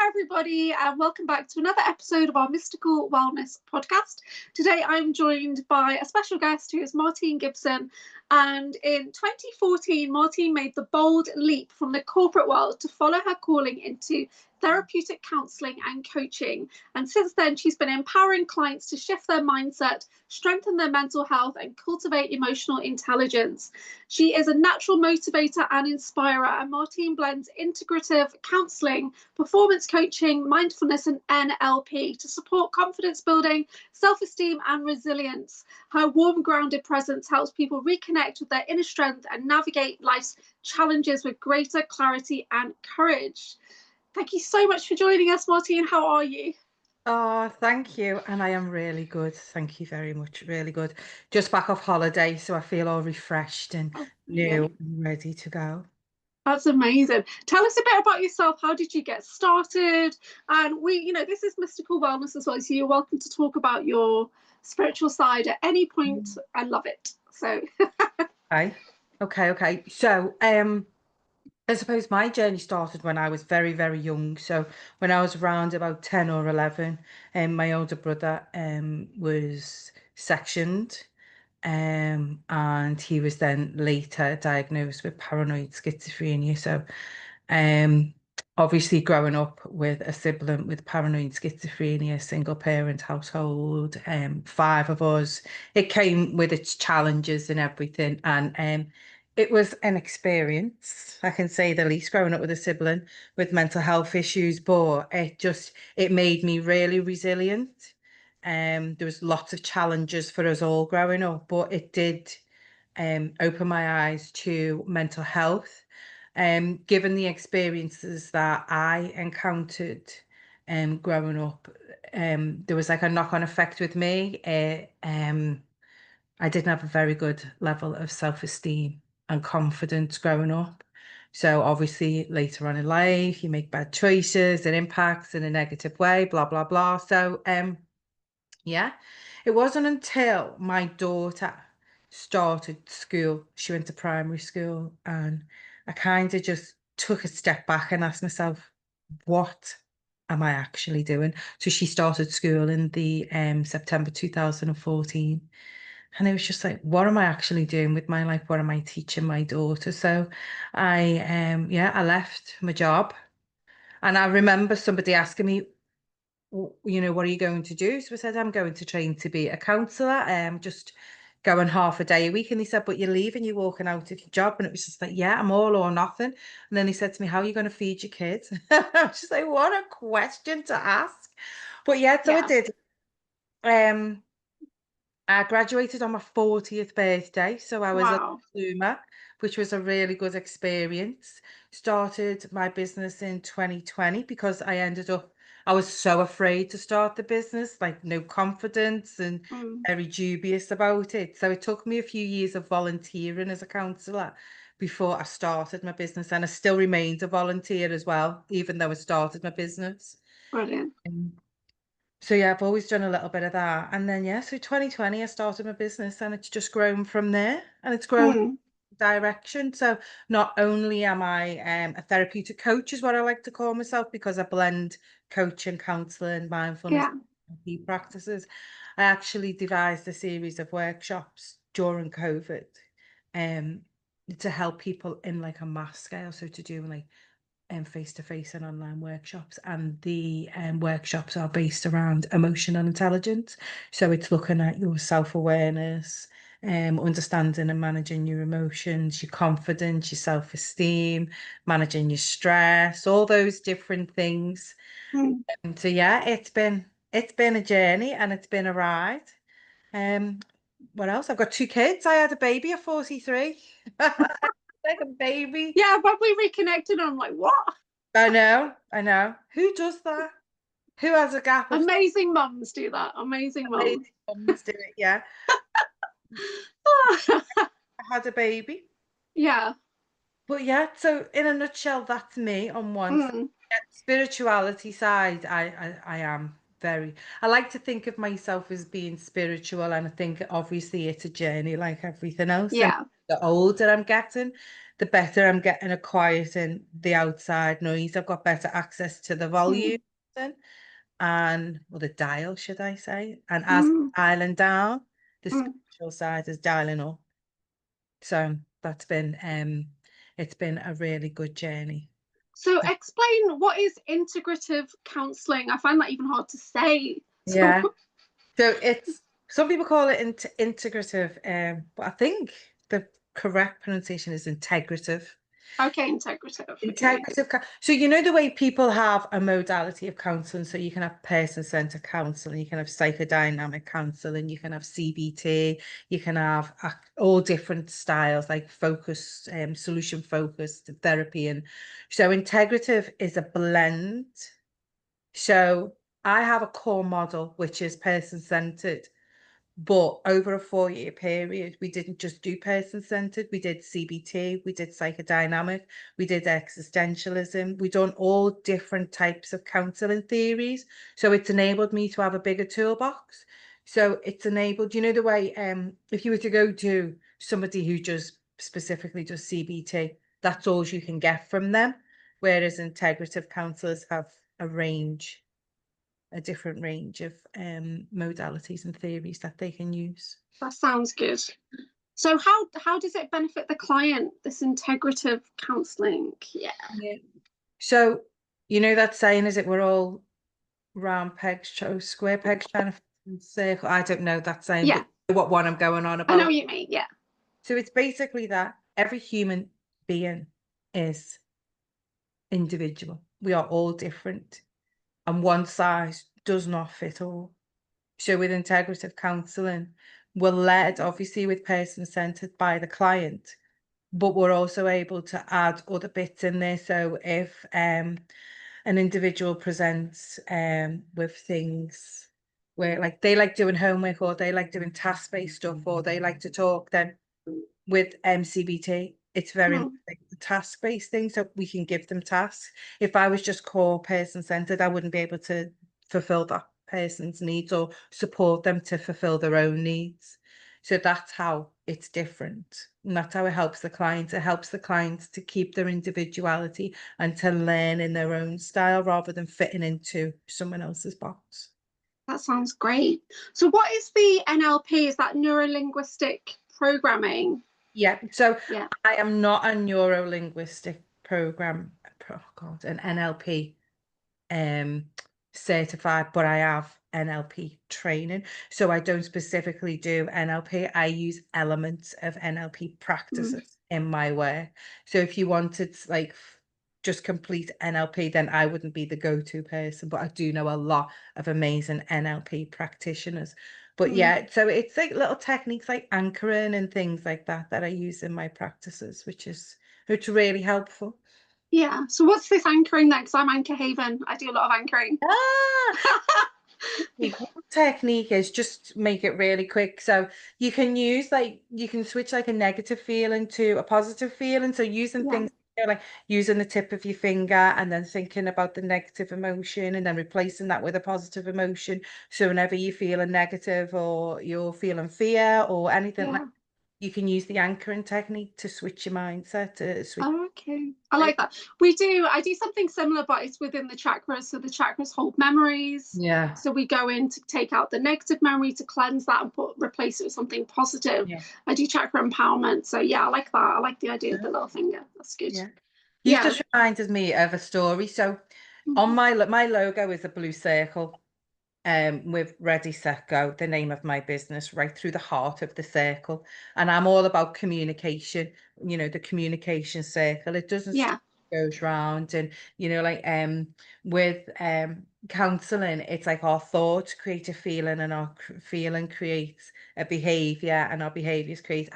everybody, and welcome back to another episode of our Mystical Wellness podcast. Today, I'm joined by a special guest who is Martine Gibson. And in 2014, Martine made the bold leap from the corporate world to follow her calling into therapeutic counselling and coaching. And since then, she's been empowering clients to shift their mindset, strengthen their mental health, and cultivate emotional intelligence. She is a natural motivator and inspirer, and Martine blends integrative counselling, performance coaching, mindfulness, and NLP to support confidence building, self-esteem, and resilience. Her warm, grounded presence helps people reconnect with their inner strength and navigate life's challenges with greater clarity and courage. Thank you so much for joining us, Martine. How are you? Oh, thank you. And I am really good. Thank you very much. Really good. Just back off holiday, so I feel all refreshed and Oh, new brilliant. and ready to go. That's amazing. Tell us a bit about yourself. How did you get started? And this is Mystical Wellness as well, so you're welcome to talk about your spiritual side at any point. I love it. So, Okay. Okay. So, I suppose my journey started when I was very, very young. So when I was around about 10 or 11, my older brother was sectioned. And he was then later diagnosed with paranoid schizophrenia. So, um, obviously, growing up with a sibling with paranoid schizophrenia, single parent household, five of us, it came with its challenges and everything. And it was an experience, I can say the least, growing up with a sibling with mental health issues, but it made me really resilient. There was lots of challenges for us all growing up, but it did open my eyes to mental health. Given the experiences that I encountered growing up, there was like a knock-on effect with me. I didn't have a very good level of self-esteem and confidence growing up. So obviously later on in life, you make bad choices, it impacts in a negative way, blah, blah, blah. So yeah, it wasn't until my daughter started school, she went to primary school, and I kind of just took a step back and asked myself, what am I actually doing? So she started school in the September 2014. And it was just like, what am I actually doing with my life? What am I teaching my daughter? So I left my job. And I remember somebody asking me, what are you going to do? So I said, I'm going to train to be a counsellor, just going half a day a week. And they said, but you're leaving, you're walking out of your job. And it was just like, yeah, I'm all or nothing. And then he said to me, how are you going to feed your kids? I was just like, what a question to ask. But yeah, so I yeah. did. I graduated on my 40th birthday, so I was a Wow. bloomer, which was a really good experience. Started my business in 2020 because I was so afraid to start the business, like no confidence and Mm, very dubious about it. So it took me a few years of volunteering as a counsellor before I started my business, and I still remained a volunteer as well, even though I started my business. brilliant. So yeah, I've always done a little bit of that. And then yeah, so 2020 I started my business and it's just grown from there and it's grown Mm, direction. So not only am I a therapeutic coach is what I like to call myself because I blend coaching, counselling, mindfulness, yeah. NLP practices. I actually devised a series of workshops during COVID um to help people in like a mass scale. So to do like face-to-face and online workshops, and the workshops are based around emotional intelligence. So it's looking at your self-awareness, understanding and managing your emotions, your confidence, your self-esteem, managing your stress, all those different things. Mm. And so yeah, it's been a journey and it's been a ride. Um, what else? I've got two kids. I had a baby at 43. Like a baby. Yeah, but we reconnected and I'm like, what? I know. Who does that? Who has a gap of Amazing mums do that. Amazing amazing mums. mums do it? Yeah. I had a baby. Yeah. But yeah, so in a nutshell, that's me on one side. Mm, Yeah, spirituality side, I am very, I like to think of myself as being spiritual, and I think obviously it's a journey like everything else. And yeah. the older I'm getting, the better I'm getting at quieting the outside noise. I've got better access to the volume Mm, and, well, the dial, should I say? And as mm, dialing down, the mm. spiritual side is dialing up. So that's been it's been a really good journey. So explain, what is integrative counselling? I find that even hard to say. So Yeah. So it's, some people call it integrative, but I think the correct pronunciation is integrative. okay, integrative. Okay. So you know the way people have a modality of counselling. So you can have person-centered counselling, you can have psychodynamic counselling, you can have CBT, you can have all different styles like focused, solution focused therapy, and so integrative is a blend. So I have a core model which is person-centered. But over a 4-year period, we didn't just do person-centered, we did CBT, we did psychodynamic, we did existentialism, we done all different types of counselling theories. So it's enabled me to have a bigger toolbox. So it's enabled, you know, the way if you were to go to somebody who just specifically does CBT, that's all you can get from them. Whereas integrative counsellors have a different range of modalities and theories that they can use. That sounds good. So how does it benefit the client, this integrative counselling? Yeah. Yeah. So, you know that saying, is it we're all round pegs, square pegs trying to fit in a circle? I don't know that saying, Yeah. but you know what one I'm going on I know about. what you mean. Yeah. So it's basically that every human being is individual. We are all different, and one size does not fit all. So with integrative counselling, we're led obviously with person-centered by the client, but we're also able to add other bits in there. So if an individual presents with things where like they like doing homework, or they like doing task-based stuff, or they like to talk, then with CBT, it's very much Mm. like the task-based thing, so we can give them tasks. If I was just core person-centered, I wouldn't be able to fulfill that person's needs or support them to fulfill their own needs. So that's how it's different. And that's how it helps the clients. It helps the clients to keep their individuality and to learn in their own style rather than fitting into someone else's box. That sounds great. So what is the NLP? Is that neuro-linguistic programming? Yeah, so Yeah. I am not a neuro-linguistic oh God, an NLP um certified, but I have NLP training. So I don't specifically do NLP. I use elements of NLP Mm. practices in my work. So if you wanted like just complete NLP, then I wouldn't be the go-to person. But I do know a lot of amazing NLP practitioners. But Mm. yeah, so it's like little techniques like anchoring and things like that that I use in my practices, which really helpful. Yeah. So what's this anchoring then? Because I'm AnchorHaven. I do a lot of anchoring. Ah, one technique is just make it really quick. So you can use like you can switch like a negative feeling to a positive feeling. So using Yeah. things, you know, like using the tip of your finger and then thinking about the negative emotion and then replacing that with a positive emotion. So whenever you're feeling negative or you're feeling fear or anything like, Yeah. you can use the anchoring technique to switch your mindset, to switch. Oh, okay. I like that. I do something similar, but it's within the chakras. So the chakras hold memories. Yeah. So we go in to take out the negative memory to cleanse that and replace it with something positive. Yeah. I do chakra empowerment. So yeah, I like that. I like the idea of the little finger. That's good. Yeah. You've Yeah. just reminded me of a story. So on Mhm. my logo is a blue circle with Ready Set Go, the name of my business, right through the heart of the circle. And I'm all about communication, you know, the communication circle. It doesn't stop, Yeah. it goes round. And, you know, like with counseling, it's like our thoughts create a feeling, and our feeling creates a behavior, and our behaviors create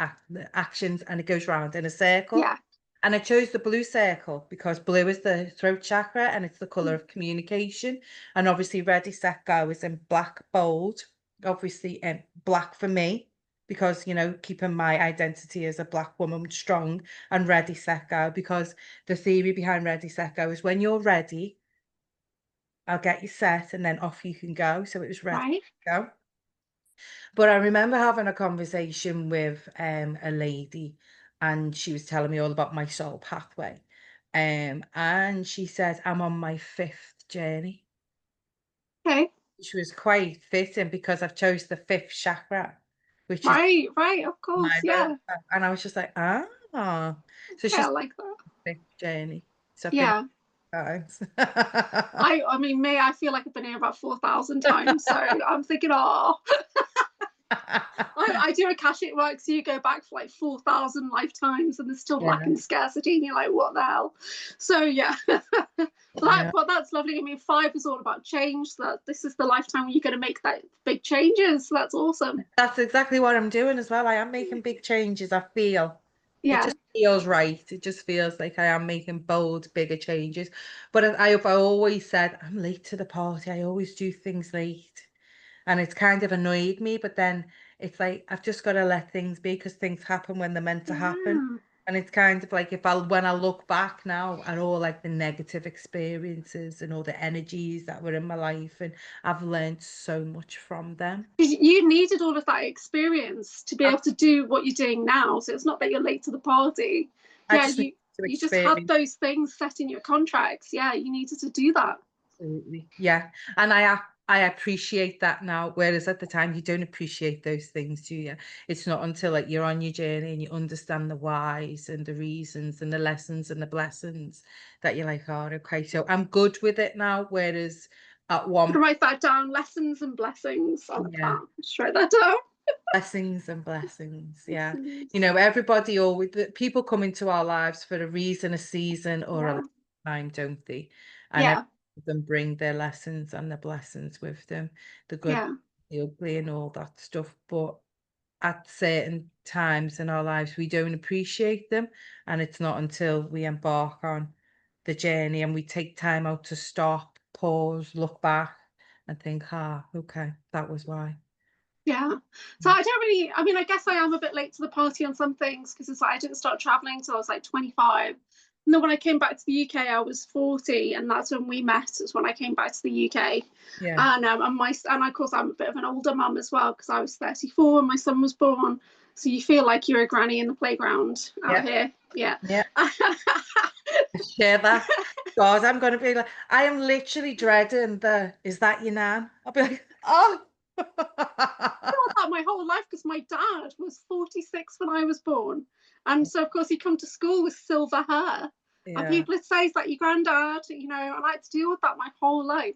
actions, and it goes round in a circle. Yeah. And I chose the blue circle because blue is the throat chakra and it's the color Mm. of communication. And obviously, Ready, Set, Go is in black, bold. Obviously, black for me because, you know, keeping my identity as a black woman strong, and Ready, Set, Go because the theory behind Ready, Set, Go is when you're ready, I'll get you set and then off you can go. So it was Ready, Right. Set, Go. But I remember having a conversation with a lady, and she was telling me all about my soul pathway. And she said, I'm on my 5th journey, Okay. which was quite fitting because I've chose the 5th chakra, which is Right, right, of my course, yeah. roadmap. And I was just like, ah. So Okay, I she's like that. 5th journey. So I've been Yeah. times. I mean, me, I feel like I've been here about 4,000 times, so I'm thinking, oh, I do Akashic work, so you go back for like 4,000 lifetimes, and there's still lack Yeah, and scarcity, and you're like, what the hell? So yeah, yeah. but that's lovely. I mean, 5 is all about change. That this is the lifetime where you're going to make that big changes. So that's awesome. That's exactly what I'm doing as well. I am making big changes. I feel it Yeah. just feels right. It just feels like I am making bold, bigger changes. But I've always said I'm late to the party. I always do things late. And it's kind of annoyed me, but then it's like I've just got to let things be because things happen when they're meant to happen. Yeah. And it's kind of like when I look back now at all like the negative experiences and all the energies that were in my life, and I've learned so much from them. You needed all of that experience to be able to do what you're doing now. So it's not that you're late to the party. I Yeah, just need you to you just had experience. those things set in your contracts. Yeah, you needed to do that. Absolutely. Yeah. And I appreciate that now. Whereas at the time you don't appreciate those things, do you? It's not until like you're on your journey and you understand the whys and the reasons and the lessons and the blessings that you're like, oh, okay, so I'm good with it now. Whereas at I'm gonna one, write that down. Lessons and blessings. I like yeah. that. Just write that down. Blessings and blessings. Yeah. Lessons. You know, everybody always, people come into our lives for a reason, a season, or a Yeah. lifetime, don't they? And every Yeah. of them bring their lessons and their blessings with them, the good, Yeah. the ugly, and all that stuff. But at certain times in our lives, we don't appreciate them. And it's not until we embark on the journey and we take time out to stop, pause, look back, and think, ah, okay, that was why. Yeah. So I don't really, I mean, I guess I am a bit late to the party on some things because it's like I didn't start traveling until I was like 25. And then when I came back to the UK, I was 40, and that's when we met. It's when I came back to the UK. Yeah. And of course I'm a bit of an older mum as well because I was 34 when my son was born. So you feel like you're a granny in the playground out Yeah. here. Yeah. Yeah. Share that. God, I'm gonna be like, I am literally dreading is that your nan? I'll be like, oh. That my whole life because my dad was 46 when I was born. And so, of course, he'd come to school with silver hair. And Yeah. people would say, is that your granddad? And I had to deal with that my whole life.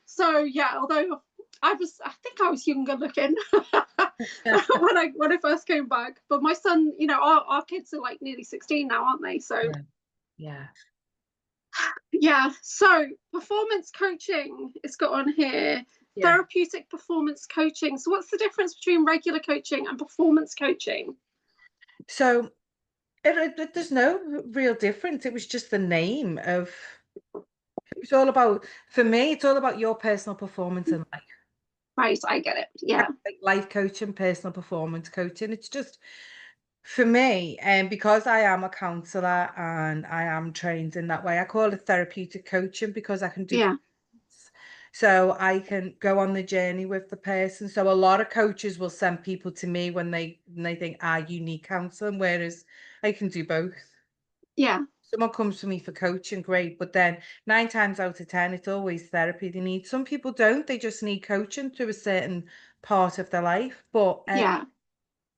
So, yeah, although I think I was younger looking when I first came back. But my son, our kids are like nearly 16 now, aren't they? So, Yeah. Yeah. yeah. So, performance coaching is got on here. Yeah. Therapeutic performance coaching. So, what's the difference between regular coaching and performance coaching? So there's no real difference. It was just the name of it's all about for me, it's all about your personal performance in life. Right, I get it. Yeah, Like life coaching, personal performance coaching. It's just for me, and because I am a counselor and I am trained in that way, I call it therapeutic coaching because I can do yeah, so I can go on the journey with the person. So a lot of coaches will send people to me when they think, you need counseling, whereas I can do both. yeah, Someone comes to me for coaching, great, but then 9 times out of 10, it's always therapy they need. Some people don't; they just need coaching through a certain part of their life. But yeah,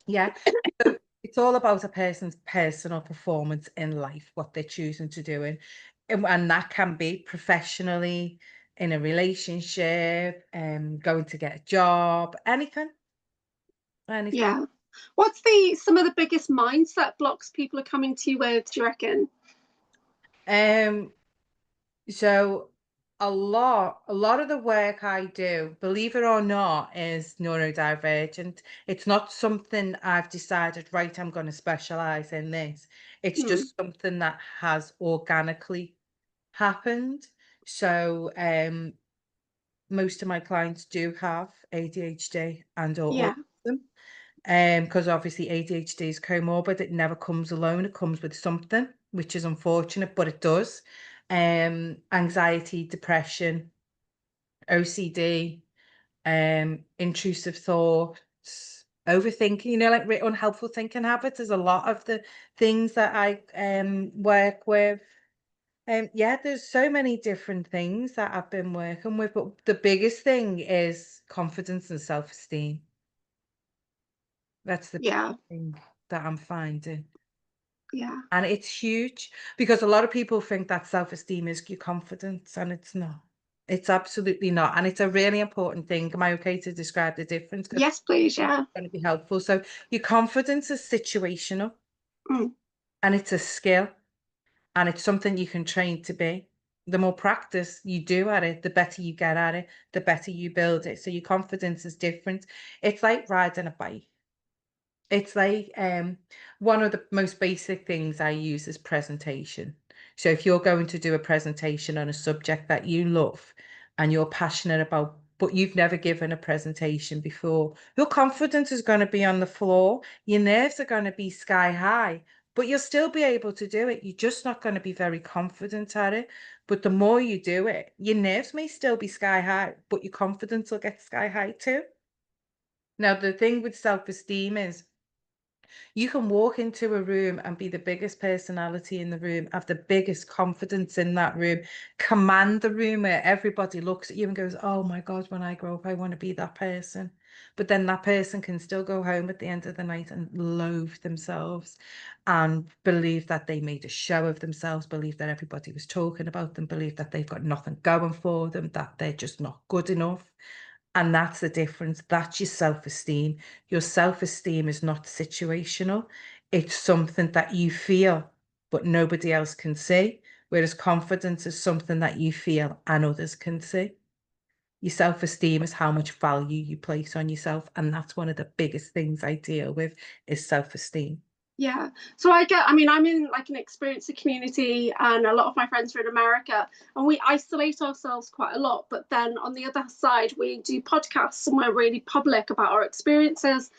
yeah, so it's all about a person's personal performance in life, what they're choosing to do, and that can be professionally, in a relationship, going to get a job, anything. yeah. What's the some of the biggest mindset blocks people are coming to you with, do you reckon? Um, so a lot of the work I do, believe it or not, is neurodivergent. It's not something I've decided, right, I'm going to specialize in this. It's Hmm. just something that has organically happened. So most of my clients do have ADHD and or Yeah, autism. Because obviously ADHD is comorbid, it never comes alone, it comes with something, which is unfortunate, but it does. Anxiety, depression, OCD, intrusive thoughts. overthinking, like unhelpful thinking habits is a lot of the things that I work with. Yeah, there's so many different things that I've been working with, but the biggest thing is confidence and self-esteem. That's the Yeah, thing that I'm finding. yeah. And it's huge because a lot of people think that self-esteem is your confidence, and it's not. It's absolutely not. And it's a really important thing. Am I okay to describe the difference? Because Yes, please, it's yeah. going to be helpful. So your confidence is situational, Mm, and it's a skill, and it's something you can train to be. The more practice you do at it, the better you get at it, the better you build it. So your confidence is different. It's like riding a bike. It's like one of the most basic things I use is presentation. So if you're going to do a presentation on a subject that you love and you're passionate about, but you've never given a presentation before, your confidence is going to be on the floor. Your nerves are going to be sky high, but you'll still be able to do it. You're just not going to be very confident at it. But the more you do it, your nerves may still be sky high, but your confidence will get sky high too. Now, the thing with self-esteem is you can walk into a room and be the biggest personality in the room, have the biggest confidence in that room, command the room where everybody looks at you and goes, oh my God, when I grow up, I want to be that person. But then that person can still go home at the end of the night and loathe themselves and believe that they made a show of themselves, believe that everybody was talking about them, believe that they've got nothing going for them, that they're just not good enough. And that's the difference. That's your self-esteem. Your self-esteem is not situational. It's something that you feel, but nobody else can see. Whereas confidence is something that you feel and others can see. Your self-esteem is how much value you place on yourself. And that's one of the biggest things I deal with is self-esteem. yeah. So I mean, I'm in like an experiencer community, and a lot of my friends are in America, and we isolate ourselves quite a lot. But then on the other side, we do podcasts and we're really public about our experiences,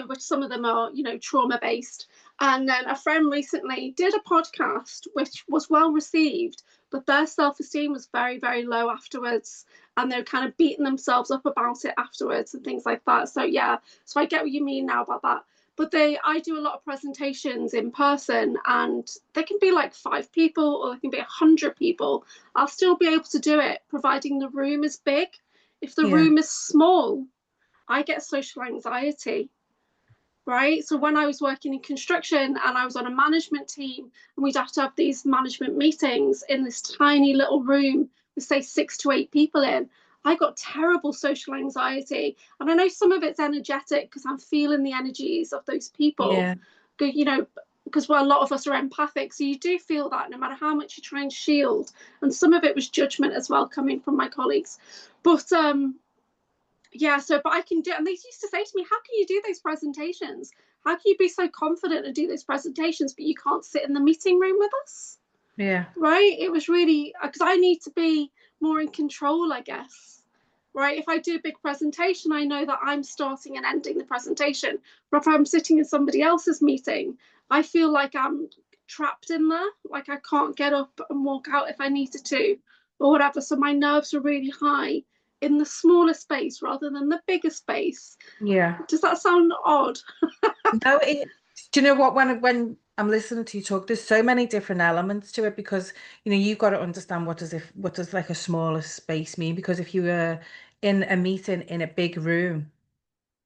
which some of them are, trauma based. And then a friend recently did a podcast which was well received, but their self esteem was very, very low afterwards. And they're kind of beating themselves up about it afterwards and things like that. So, yeah, so I get what you mean now about that. But I do a lot of presentations in person, and they can be like 5 people or they can be 100 people. I'll still be able to do it, providing the room is big. If the Yeah. room is small, I get social anxiety, right? So when I was working in construction and I was on a management team, and we'd have to have these management meetings in this tiny little room with, say, 6 to 8 people in, I got terrible social anxiety. And I know some of it's energetic because I'm feeling the energies of those people, Yeah. because well, a lot of us are empathic. So you do feel that no matter how much you try and shield. And some of it was judgment as well coming from my colleagues. But yeah, so but I can do, and they used to say to me, how can you do those presentations? How can you be so confident and do those presentations, but you can't sit in the meeting room with us? Yeah. Right? It was really because I need to be more in control, I guess. Right? If I do a big presentation, I know that I'm starting and ending the presentation. But if I'm sitting in somebody else's meeting, I feel like I'm trapped in there, like I can't get up and walk out if I needed to, or whatever. So my nerves are really high in the smaller space rather than the bigger space. Yeah. Does that sound odd? No, do you know what? When I'm listening to you talk, there's so many different elements to it because you've got to understand what does like a smaller space mean? Because if you were in a meeting in a big room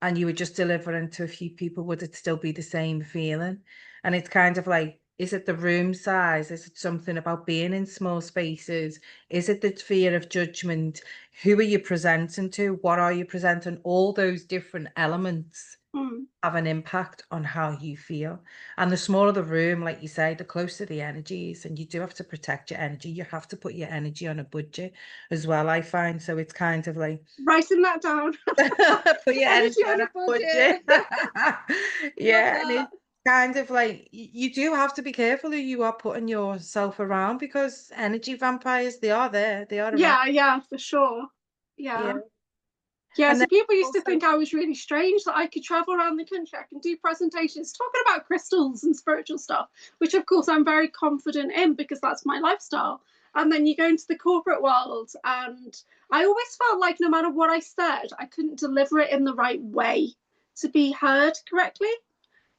and you were just delivering to a few people, would it still be the same feeling? And it's kind of like, is it the room size? Is it something about being in small spaces? Is it the fear of judgment? Who are you presenting to? What are you presenting? All those different elements Mm. have an impact on how you feel. And the smaller the room, like you say, the closer the energies, and you do have to protect your energy. You have to put your energy on a budget as well, I find. So it's kind of like Writing that down. put your energy Energy on on a a budget. budget. Love Yeah, and that. it's kind of like you do have to be careful who you are putting yourself around because energy vampires, they are there, they are around. Yeah, yeah, for sure. Yeah. Yeah. Yeah, And so then people used to also, think I was really strange that I could travel around the country. I can do presentations talking about crystals and spiritual stuff, which of course I'm very confident in because that's my lifestyle. And then you go into the corporate world, and I always felt like no matter what I said, I couldn't deliver it in the right way. to be heard correctly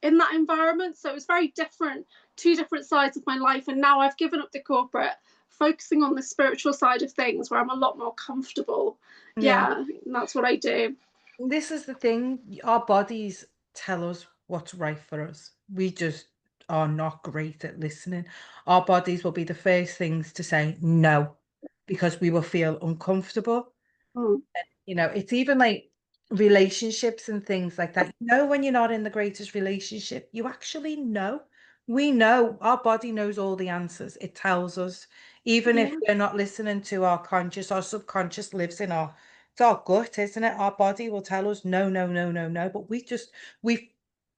in that environment. So it was very different, two different sides of my life. And now I've given up the corporate, focusing on the spiritual side of things where I'm a lot more comfortable. Yeah. Yeah, and that's what I do. This is the thing, our bodies tell us what's right for us. We just are not great at listening. Our bodies will be the first things to say no because we will feel uncomfortable. Mm. It's even like relationships and things like that. When you're not in the greatest relationship, you actually know. We know, our body knows all the answers. It tells us, even if Yeah. we're not listening to our conscious, our subconscious lives in it's our gut, isn't it? Our body will tell us no, no, no, no, no. But we've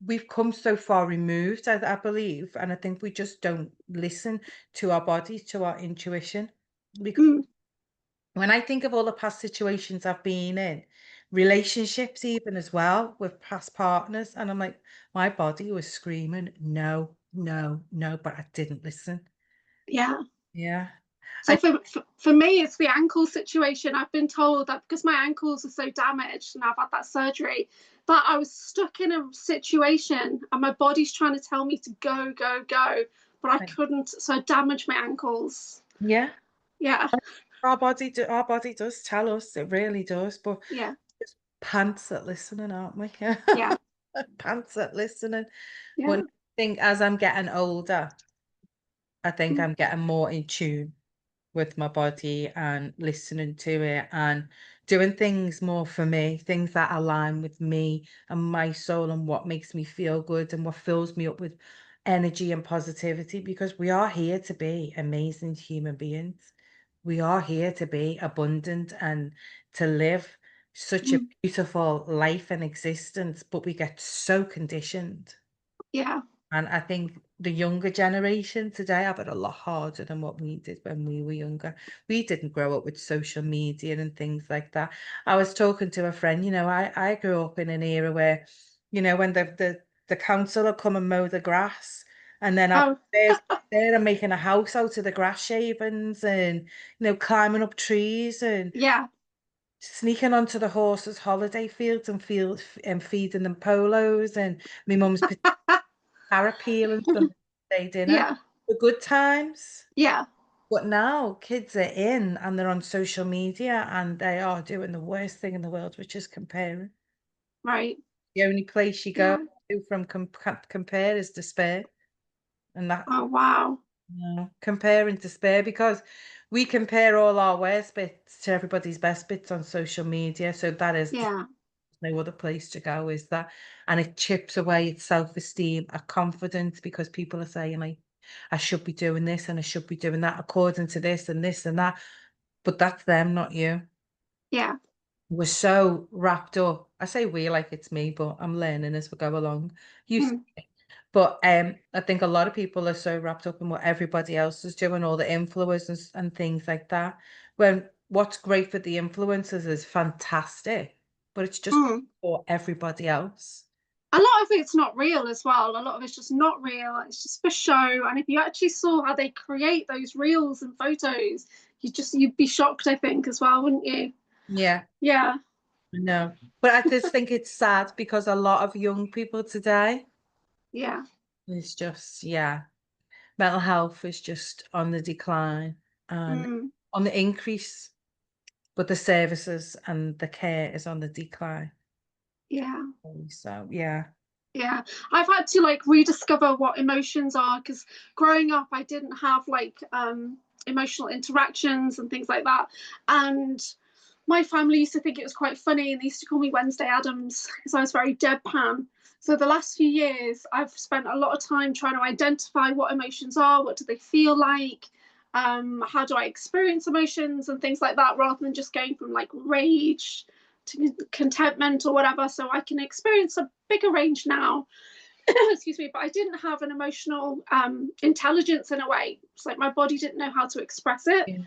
we've come so far removed, I believe, and I think we just don't listen to our bodies, to our intuition. Mm. When I think of all the past situations I've been in, relationships even as well with past partners, and I'm like, my body was screaming, no, no, no, but I didn't listen. Yeah. Yeah. So I for me, it's the ankle situation. I've been told that because my ankles are so damaged and I've had that surgery, that I was stuck in a situation and my body's trying to tell me to go, go, go, but I I- couldn't. So I damaged my ankles. yeah, Yeah. our body does tell us, it really does, but Yeah. just pants at listening, aren't we? Yeah. Pants at listening. But Yeah. I think as I'm getting older, I think Mm. I'm getting more in tune with my body and listening to it and doing things more for me, things that align with me and my soul and what makes me feel good and what fills me up with energy and positivity, because we are here to be amazing human beings. We are here to be abundant and to live such a Mm. beautiful life and existence, but we get so conditioned. Yeah. And I think the younger generation today have it a lot harder than what we did when we were younger. We didn't grow up with social media and things like that. I was talking to a friend, I grew up in an era where, when the council would come and mow the grass, and then Oh, upstairs there and making a house out of the grass shavings and, climbing up trees and yeah. sneaking onto the horses' holiday fields and feeding them polos, and my mum's carrot peelings for Monday dinner. Yeah. The good times. Yeah. But now kids are in and they're on social media and they are doing the worst thing in the world, which is comparing. Right. The only place you go Yeah. to from compare is despair. And that's Oh, wow. compare and despair, because we compare all our worst bits to everybody's best bits on social media. So that is Yeah. no other place to go, is that? And it chips away its self-esteem, a confidence, because people are saying like, I should be doing this and I should be doing that according to this and that. But that's them, not you. Yeah. We're so wrapped up. I say we like it's me, but I'm learning as we go along. You Mm. But I think a lot of people are so wrapped up in what everybody else is doing, all the influencers and things like that. When what's great for the influencers is fantastic, but it's just Mm. for everybody else. A lot of it's not real as well. A lot of it's just not real. It's just for show. And if you actually saw how they create those reels and photos, you'd be shocked, I think, as well, wouldn't you? Yeah, Yeah. no. But I just think it's sad because a lot of young people today Yeah. is just, yeah, mental health is just on the decline and Mm. on the increase, but the services and the care is on the decline. Yeah. So yeah. Yeah. I've had to like rediscover what emotions are, because growing up I didn't have like emotional interactions and things like that. And my family used to think it was quite funny and they used to call me Wednesday Adams because I was very deadpan. So the last few years, I've spent a lot of time trying to identify what emotions are, what do they feel like, how do I experience emotions and things like that, rather than just going from like rage to contentment or whatever. So I can experience a bigger range now. Excuse me, but I didn't have an emotional intelligence in a way. It's like my body didn't know how to express it. Yeah.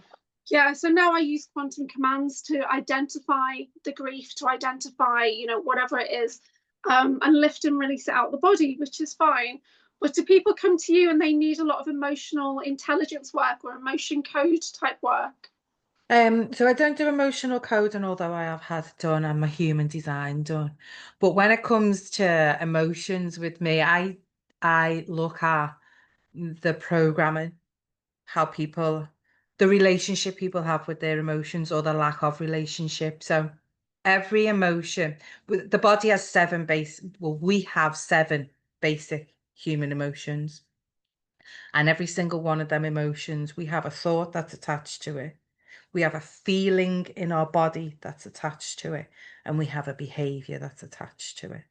Yeah, so now I use quantum commands to identify the grief, to identify, whatever it is, and lift and release it out the body, which is fine. But do people come to you and they need a lot of emotional intelligence work or emotion code type work? So I don't do emotional coding, although I have had it done and my human design done. But when it comes to emotions with me, I look at the programming, how people, the relationship people have with their emotions or the lack of relationship. So every emotion, the body has we have seven basic human emotions. And every single one of them emotions, we have a thought that's attached to it. We have a feeling in our body that's attached to it. And we have a behavior that's attached to it.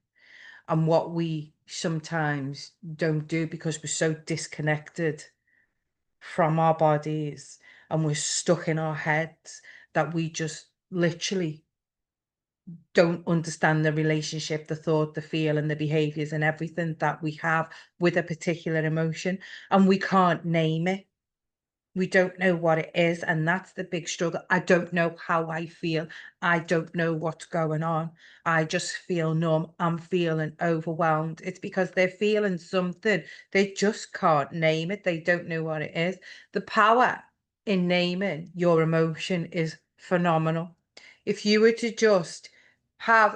And what we sometimes don't do because we're so disconnected from our bodies and we're stuck in our heads that we just literally don't understand the relationship, the thought, the feel, and the behaviors and everything that we have with a particular emotion. And we can't name it. We don't know what it is, and that's the big struggle. I don't know how I feel. I don't know what's going on. I just feel numb. I'm feeling overwhelmed. It's because they're feeling something. They just can't name it. They don't know what it is. The power in naming your emotion is phenomenal. If you were to just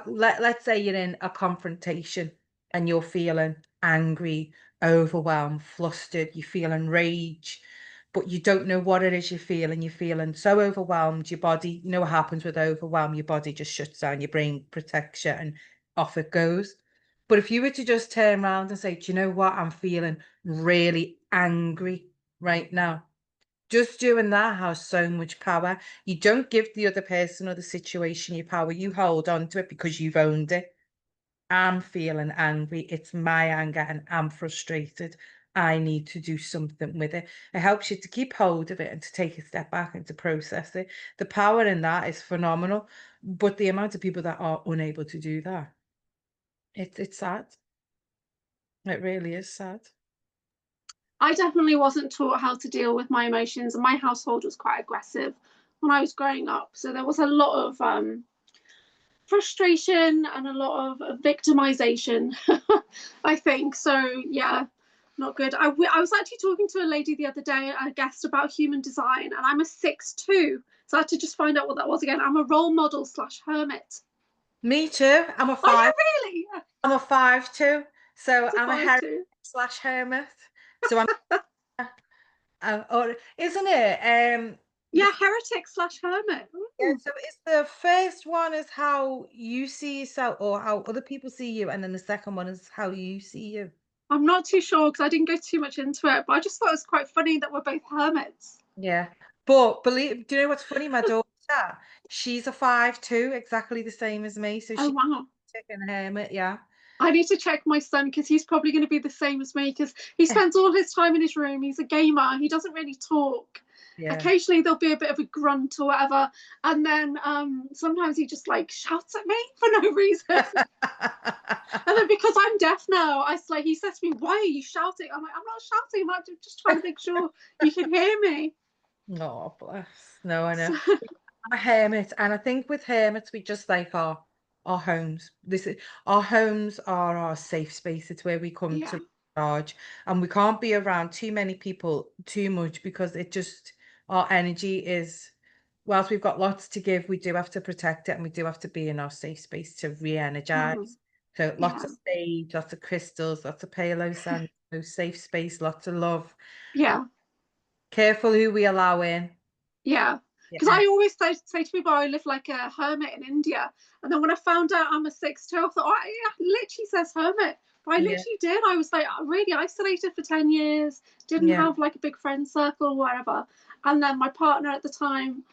let's say you're in a confrontation and you're feeling angry, overwhelmed, flustered, you're feeling rage, but you don't know what it is you're feeling. You're feeling so overwhelmed. Your body, you know what happens with overwhelm, your body just shuts down, your brain protects you, and off it goes. But if you were to just turn around and say, do you know what? I'm feeling really angry right now. Just doing that has so much power. You don't give the other person or the situation your power. You hold on to it because you've owned it. I'm feeling angry. It's my anger and I'm frustrated. I need to do something with it. It helps you to keep hold of it and to take a step back and to process it. The power in that is phenomenal. But the amount of people that are unable to do that, it's sad. It really is sad. I definitely wasn't taught how to deal with my emotions, and my household was quite aggressive when I was growing up. So there was a lot of frustration and a lot of victimization, I think. So, yeah, not good. I was actually talking to a lady the other day, a guest, about human design, and I'm a 6'2". So I had to just find out what that was again. I'm a role model slash hermit. Me too. Are you really? I'm a 5'2". So It's a I'm a five heretic two. slash hermit. So I'm or isn't it? The Yeah, heretic slash hermit. Yeah, Ooh. so it's the first one is how you see yourself or how other people see you, and then the second one is how you see you. I'm not too sure because I didn't go too much into it, but I just thought it was quite funny that we're both hermits. Yeah. But do you know what's funny? My daughter, she's a 5'2", exactly the same as me. So Oh, she's wow. taking a hermit, yeah. I need to check my son because he's probably going to be the same as me because he spends all his time in his room. He's a gamer. He doesn't really talk. Yeah. Occasionally there'll be a bit of a grunt or whatever, and then sometimes he just like shouts at me for no reason. And then because I'm deaf now, I like he says to me, "Why are you shouting?" I'm like, "I'm not shouting. I'm just trying to make sure you can hear me." Oh, bless. No, I know. So, I'm a hermit, and I think with hermits we just like our homes. Our homes are our safe space. It's where we come yeah. to recharge, and we can't be around too many people too much because it just our energy is. Whilst we've got lots to give, we do have to protect it, and we do have to be in our safe space to Mm, re-energize. So lots yeah. of sage, lots of crystals, lots of palo sand, so safe space, lots of love. Yeah. Careful who we allow in. Yeah, because Yeah, I always say to people I live like a hermit in India, and then when I found out I'm a 6'2", I thought, oh, yeah, it literally says hermit. But I yeah, literally did. I was like really isolated for 10 years, didn't yeah. have like a big friend circle or whatever. And then my partner at the time,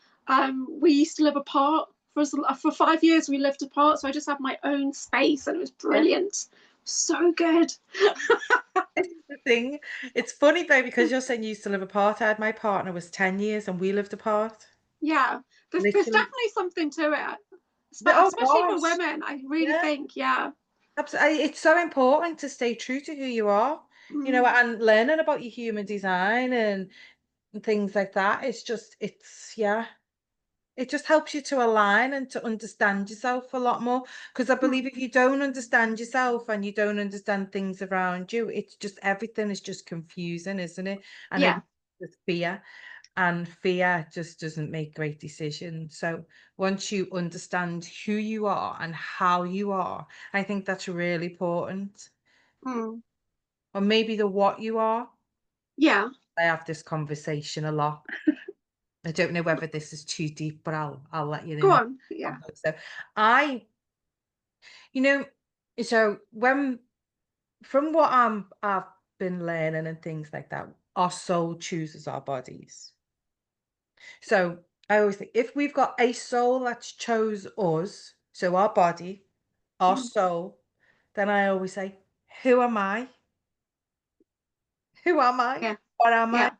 we used to live apart for 5 years. We lived apart, so I just had my own space, and it was Yeah. brilliant. So good. This is the thing. It's funny though, because you're saying you used to live apart. I had my partner was 10 years and we lived apart. Yeah, there's Literally. definitely something to it, Oh especially for gosh. women. I really Yeah. think, yeah. Absolutely. It's so important to stay true to who you are, Mm, and learning about your human design and things like that. Yeah. It just helps you to align and to understand yourself a lot more. Because I believe mm, if you don't understand yourself and you don't understand things around you, it's just everything is just confusing, isn't it? And yeah, everything is fear. and fear just doesn't make great decisions. So once you understand who you are and how you are, I think that's really important. Mm. Or maybe the what you are. Yeah. I have this conversation a lot. I don't know whether this is too deep, but I'll let you Go know. on. Yeah. So I, you know, so when from what I've been learning and things like that, our soul chooses our bodies. So I always think if we've got a soul that's chose us, so our body, our Mm. soul, then I always say, who am I? Who am I? Yeah. What am I? Yeah.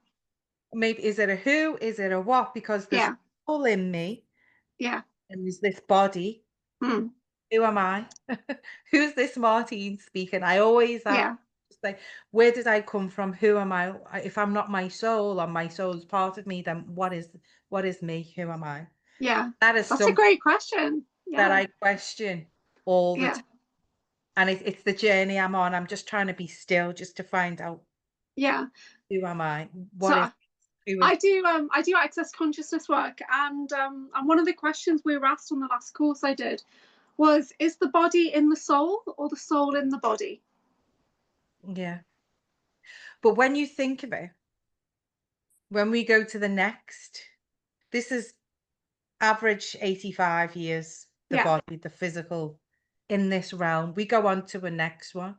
Maybe is it a who? Is it a what? Because there's Yeah. soul in me Yeah. and there's this body. Mm. Who am I? Who's this Martine speaking? I always have Yeah. to say, where did I come from? Who am I? If I'm not my soul or my soul is part of me, then what is me? Who am I? Yeah. That is That's a something great question. that Yeah. I question all the Yeah. time. And it's the journey I'm on. I'm just trying to be still just to find out Yeah. who am I? So What is who is I do access consciousness work, and one of the questions we were asked on the last course I did was, is the body in the soul or the soul in the body? yeah. But when you think of it, when we go to the next, this is average 85 years, the Yeah. body, the physical in this realm. We go on to a next one.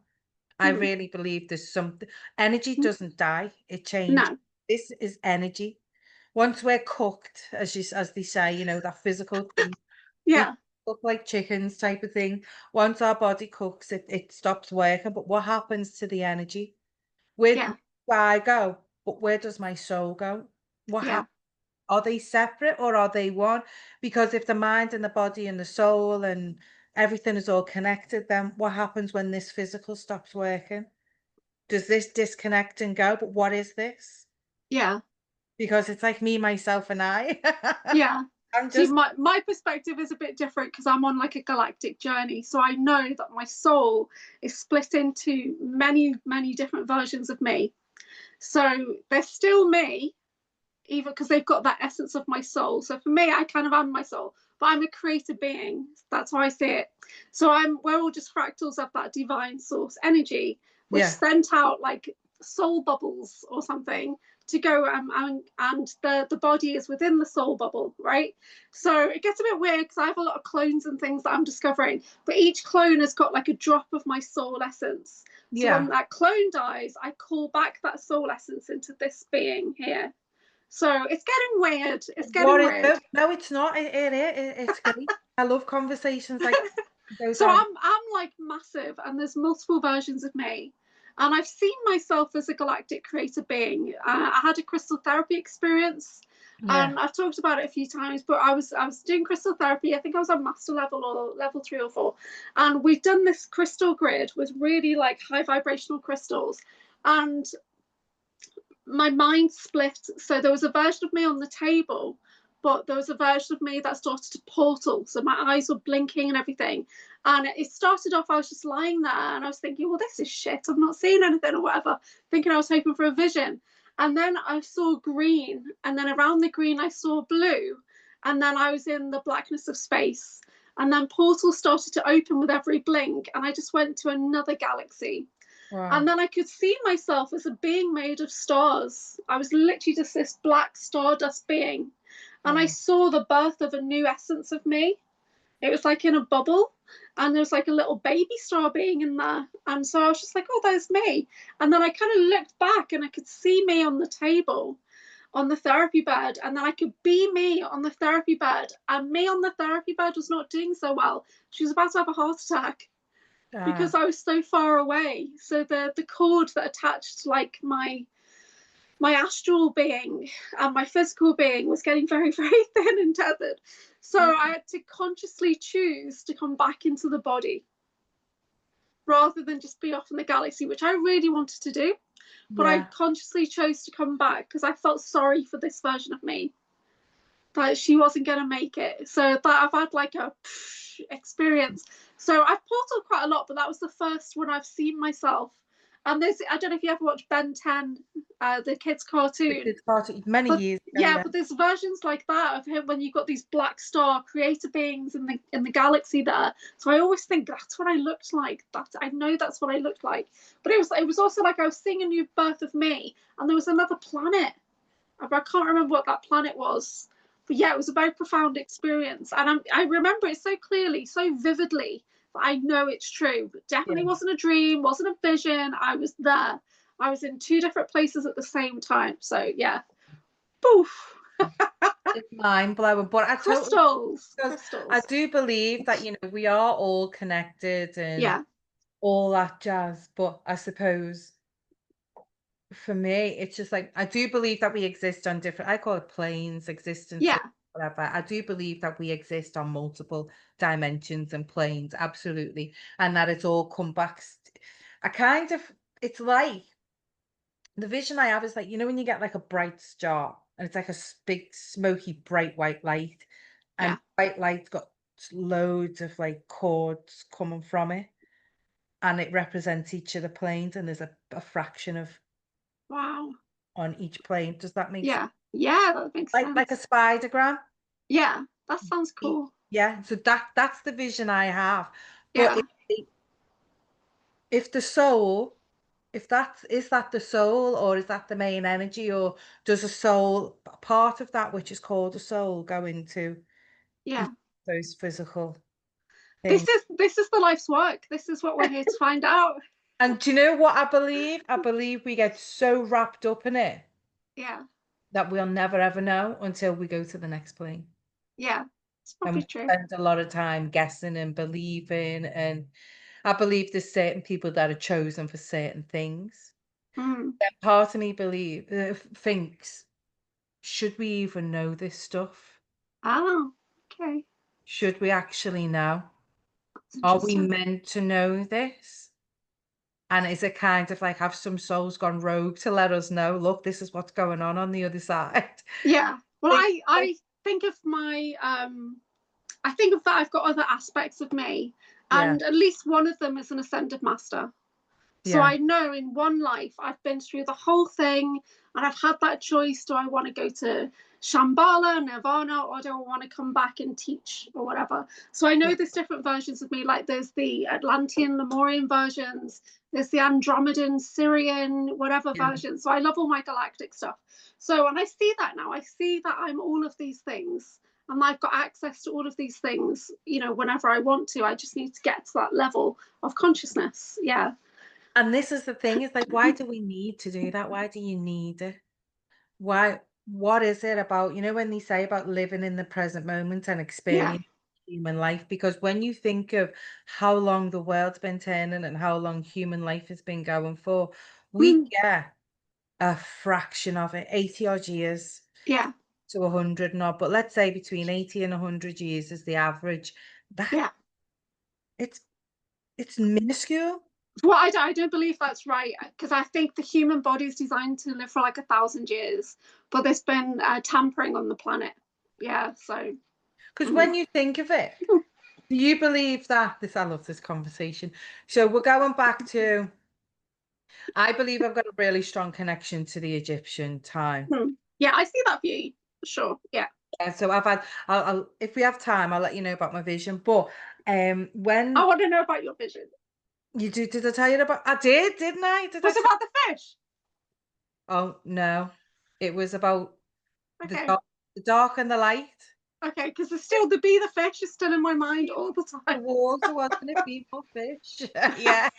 I Mm. really believe there's something. Energy doesn't die, it changes. No. This is energy. Once we're cooked, as they say, that physical thing, we Yeah. cook like chickens type of thing. Once our body cooks, it stops working. But what happens to the energy? Where Yeah. do I go? But where does my soul go? What Yeah. happens? Are they separate or are they one? Because if the mind and the body and the soul and everything is all connected, then what happens when this physical stops working? Does this disconnect and go? But what is this? Yeah. Because it's like me, myself, and I. Yeah. I'm See, just, my perspective is a bit different because I'm on like a galactic journey. So I know that my soul is split into many, many different versions of me. So they're still me, even because they've got that essence of my soul. So for me, I kind of am my soul, but I'm a creator being. That's how I see it. So we're all just fractals of that divine source energy, which yeah, sent out like soul bubbles or something to go, and the body is within the soul bubble, right? So it gets a bit weird because I have a lot of clones and things that I'm discovering, but each clone has got like a drop of my soul essence. So when yeah. that clone dies, I call back that soul essence into this being here. So it's getting weird. It's What getting is weird. it? No, it's not. It's great. I love conversations like go So down. I'm like massive, and there's multiple versions of me. And I've seen myself as a galactic creator being. I had a crystal therapy experience, Yeah, and I've talked about it a few times. But I was doing crystal therapy. I think I was on master level or level 3 or 4, and we've done this crystal grid with really like high vibrational crystals, and my mind split. So there was a version of me on the table, but there was a version of me that started to portal. So my eyes were blinking and everything. And it started off, I was just lying there and I was thinking, well, this is shit. I'm not seeing anything or whatever, thinking I was hoping for a vision. And then I saw green. And then around the green, I saw blue. And then I was in the blackness of space. And then portals started to open with every blink. And I just went to another galaxy. wow. And then I could see myself as a being made of stars. I was literally just this black stardust being. And I Wow. saw the birth of a new essence of me. It was like in a bubble, and there was like a little baby star being in there. And so I was just like, oh, there's me. And then I kind of looked back and I could see me on the table, on the therapy bed. And then I could be me on the therapy bed. And me on the therapy bed was not doing so well. She was about to have a heart attack because Ah, I was so far away. So the cord that attached like my astral being and my physical being was getting very, very thin and tethered. So yeah, I had to consciously choose to come back into the body rather than just be off in the galaxy, which I really wanted to do. But I yeah. consciously chose to come back because I felt sorry for this version of me, that she wasn't going to make it. So that I've had like a experience. So I've portaled quite a lot, but that was the first one I've seen myself And there's, I don't know if you ever watched Ben 10, the kids cartoon. It's cartoon many But years ago, yeah, yeah. but there's versions like that of him when you've got these black star creator beings in the galaxy there. So I always think that's what I looked like. I know that's what I looked like. But it was also like I was seeing a new birth of me, and there was another planet. I can't remember what that planet was. But yeah, it was a very profound experience, and I remember it so clearly, so vividly, that I know it's true. But definitely Yeah. wasn't a dream, wasn't a vision. I was there. I was in two different places at the same time. So yeah, poof. It's mind blowing, but I totally, Crystals, because I crystals. do believe that, we are all connected and Yeah, all that jazz. But I suppose for me, it's just like I do believe that we exist on different, I call it planes, existences, yeah, whatever. I do believe that we exist on multiple dimensions and planes, absolutely. And that it's all come back. I kind of, it's like the vision I have is like, when you get like a bright star and it's like a big, smoky, bright white light, and yeah. white light's got loads of like cords coming from it, and it represents each of the planes, and there's a fraction of Wow. on each plane. Does that make sense? Yeah, yeah. That makes Like a sense. spidergram? Yeah, that sounds cool. Yeah, so that's the vision I have. But Yeah, if the soul, if that is that the soul, or is that the main energy, or does a soul, part of that which is called a soul, go into yeah. those physical things? This is the life's work. This is what we're here to find out. And do you know what I believe? I believe we get so wrapped up in it Yeah, that we'll never ever know until we go to the next plane. yeah. It's And probably we true. spend a lot of time guessing and believing. And I believe there's certain people that are chosen for certain things. Mm. Then part of me thinks, should we even know this stuff? Oh, okay. Should we actually know? That's Are we interesting. meant to know this? And is it kind of like, have some souls gone rogue to let us know, look, this is what's going on the other side? Yeah. Well, Think- I think of my I think of that I've got other aspects of me, Yeah, and at least one of them is an ascended master. So yeah, I know in one life I've been through the whole thing, and I've had that choice: do I want to go to Shambhala, Nirvana, or do I want to come back and teach or whatever? So I yeah. know there's different versions of me. Like there's the Atlantean, Lemurian versions. There's the Andromedan, Syrian, whatever Yeah. version. So I love all my galactic stuff. So and I see that now. I see that I'm all of these things. And I've got access to all of these things, whenever I want to. I just need to get to that level of consciousness. Yeah. And this is the thing, it's like, why do we need to do that? Why do you need it? Why, what is it about, when they say about living in the present moment and Yeah. experiencing human life? Because when you think of how long the world's been turning and how long human life has been going for, we Mm. get a fraction of it, 80 odd years Yeah. to 100 not, but let's say between 80 and 100 years is the average. That Yeah. it's it's minuscule. Well, I don't believe that's right, because I think the human body is designed to live for like 1,000 years, but there's been tampering on the planet. Yeah. So. Because Mm. when you think of it, do you believe that this? I love this conversation. So we're going back to. I believe I've got a really strong connection to the Egyptian time. Mm. Yeah, I see that view. Sure. Yeah. So I've had. If we have time, I'll let you know about my vision. But I when want to know about your vision. did I tell you about? I did, didn't I? Did I Was it tell? about the fish? Oh no, it was about the Okay. dark, the dark and the light. Okay, because there's still the bee, the fish is still in my mind all the The time. water wasn't it? People fish. Yeah.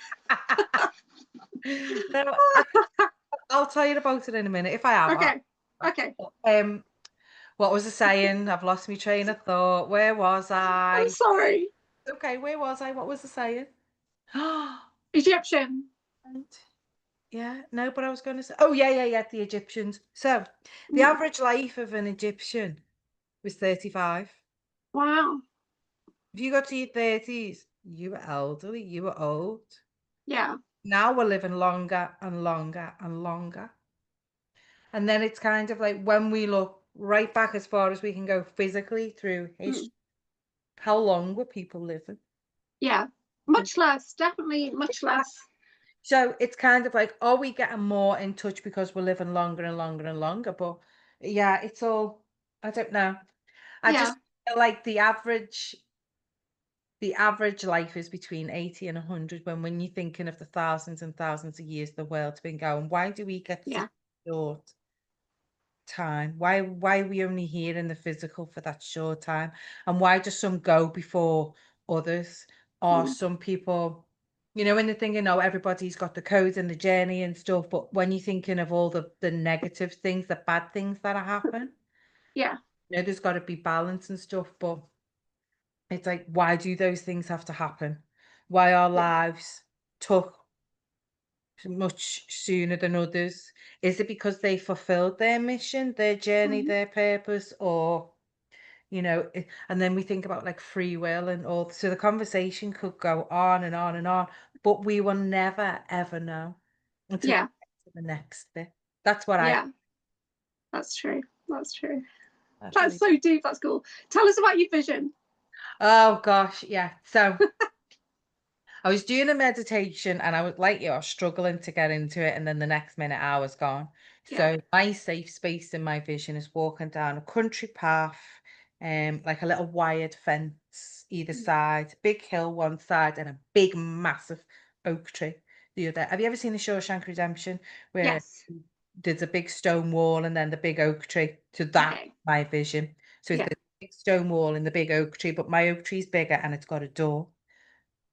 No, I'll tell you about it in a minute if I have. Okay. Okay. Um, what was I saying? I've lost my train of thought. Where was I'm I? sorry. Okay, where was I? What was I saying? Egyptian. Yeah, no, but I was going to say, oh, yeah, the Egyptians. So, the Mm. average life of an Egyptian was 35. Wow. If you got to your 30s, you were elderly, you were old. Yeah. Now we're living longer and longer and longer. And then it's kind of like when we look right back as far as we can go physically through Mm. history, how long were people living? Yeah. Much less. Definitely much less. So it's kind of like, are we getting more in touch because we're living longer and longer and longer? But yeah, it's all, I don't know. I Yeah, just feel like the average life is between 80 and 100 when you're thinking of the thousands and thousands of years the world's been going. Why do we get such yeah, a short time? Why are we only here in the physical for that short time? And why do some go before others? Or mm, some people, when they're thinking, oh, everybody's got the code and the journey and stuff, but when you're thinking of all the negative things, the bad things that happen, yeah, there's got to be balance and stuff. But it's like, why do those things have to happen? Why our yeah, lives took much sooner than others? Is it because they fulfilled their mission, their journey, mm, their purpose, or and then we think about like free will and all. So the conversation could go on and on and on, but we will never ever know until yeah, we get to the next bit. That's what I. yeah. That's true. That's true. That's That's really. so deep. That's cool. Tell us about your vision. Oh gosh, yeah. So I was doing a meditation and I was like you, I was struggling to get into it. And then the next minute I was gone. Yeah. So my safe space in my vision is walking down a country path, like a little wired fence either Mm. side, big hill one side, and a big massive oak tree the other. Have you ever seen the Shawshank Redemption where Yes. there's a big stone wall and then the big oak tree? So that's Okay. my vision. So it's Yeah. the big stone wall and the big oak tree, but my oak tree's bigger and it's got a door.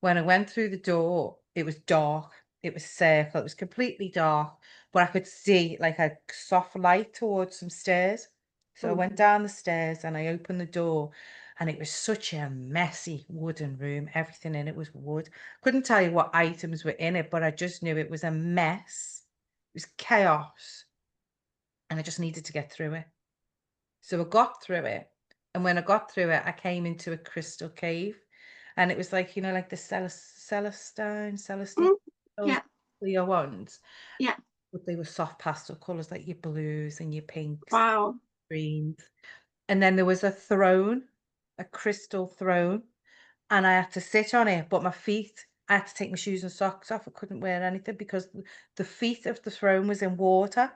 When I went through the door, it was dark. It was circle. It was completely dark, but I could see like a soft light towards some stairs. So I Mm. went down the stairs and I opened the door, and it was such a messy wooden room. Everything in it was wood. Couldn't tell you what items were in it, but I just knew it was a mess. It was chaos, and I just needed to get through it. So I got through it. And when I got through it, I came into a crystal cave. And it was like, like the Celestine, Mm. those Yeah. clear ones. Yeah. But they were soft pastel colours, like your blues and your pinks, Wow. greens. And then there was a throne, a crystal throne. And I had to sit on it, but I had to take my shoes and socks off. I couldn't wear anything because the feet of the throne was in water.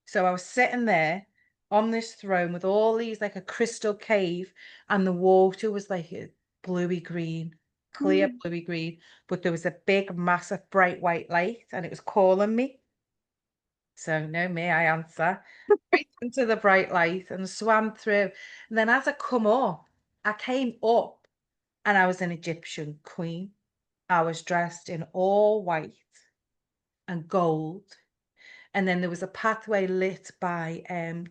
So I was sitting there on this throne with all these like a crystal cave, and the water was like a bluey green, clear Mm. bluey green, but there was a big, massive, bright white light, and it was calling me. So no me, I answer right into the bright light and swam through. And then as I come up, I came up and I was an Egyptian queen. I was dressed in all white and gold. And then there was a pathway lit by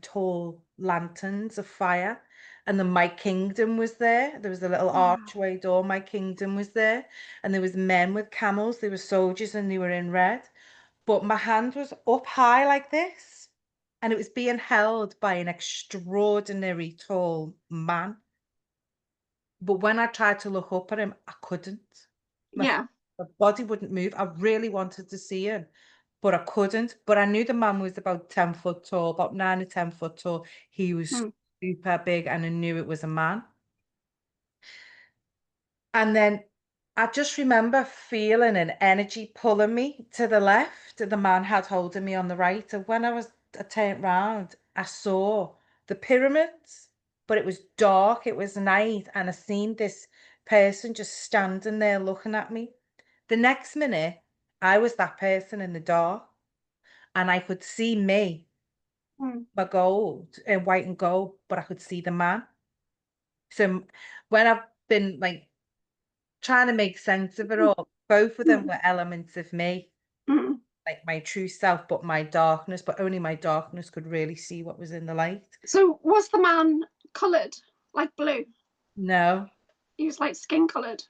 tall lanterns of fire. And then my kingdom was there. There was a little Wow. archway door. My kingdom was there. And there was men with camels. They were soldiers and they were in red. But my hand was up high like this. And it was being held by an extraordinary tall man. But when I tried to look up at him, I couldn't. My, Yeah. my body wouldn't move. I really wanted to see him, but I couldn't. But I knew the man was about 10 foot tall, about 9 or 10 foot tall. He was Mm. super big, and I knew it was a man. And then I just remember feeling an energy pulling me to the left. The man had hold of me on the right. And when I turned round, I saw the pyramids, but it was dark. It was night. And I seen this person just standing there looking at me. The next minute, I was that person in the dark, and I could see me, Mm. my gold and white and gold, but I could see the man. So when I've been like trying to make sense of it all, both of them Mm. were elements of me, Mm. like my true self, but my darkness, but only my darkness could really see what was in the light. So was the man coloured like blue? No. He was like skin coloured.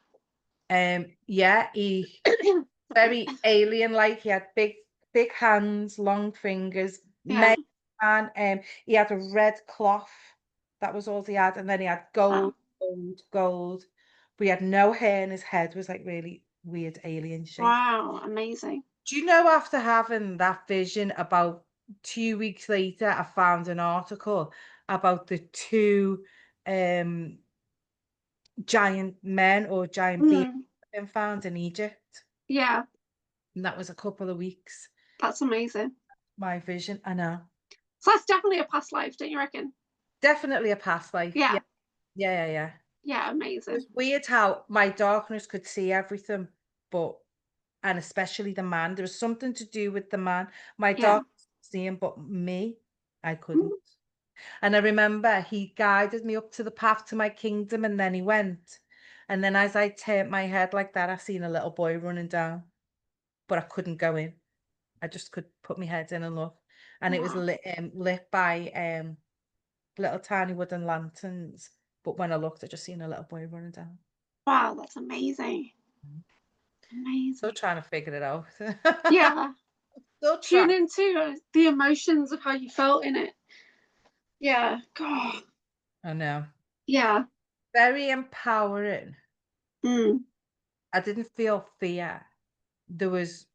Yeah, he Sorry. very alien like. He had big hands, long fingers, Yeah. man, he had a red cloth. That was all he had. And then he had gold, Wow. gold, gold. But he had no hair, and his head was like really weird alien shape. Wow. Amazing. Do you know, after having that vision, about 2 weeks later, I found an article about the two um giant men or giant beings Mm. been found in Egypt. Yeah. And that was a couple of weeks. That's amazing. My vision, I know. So that's definitely a past life, don't you reckon? Definitely a past life. Yeah, Yeah. yeah, yeah, yeah. Yeah, It amazing. was weird how my darkness could see everything, but and especially the man. There was something to do with the man. My Yeah. darkness could see him, but me, I Mm. couldn't. And I remember he guided me up to the path to my kingdom, and then he went. And then as I turned my head like that, I seen a little boy running down, but I couldn't go in. I just could put my head in and look. And it was Wow. lit by little tiny wooden lanterns. But when I looked, I just seen a little boy running down. Wow, that's amazing. Mhm. Still Amazing. trying to figure it out. Yeah. Still trying. Tune into the emotions of how you felt in it. Yeah. God. I know. Yeah. Very empowering. Mm. I didn't feel fear. There was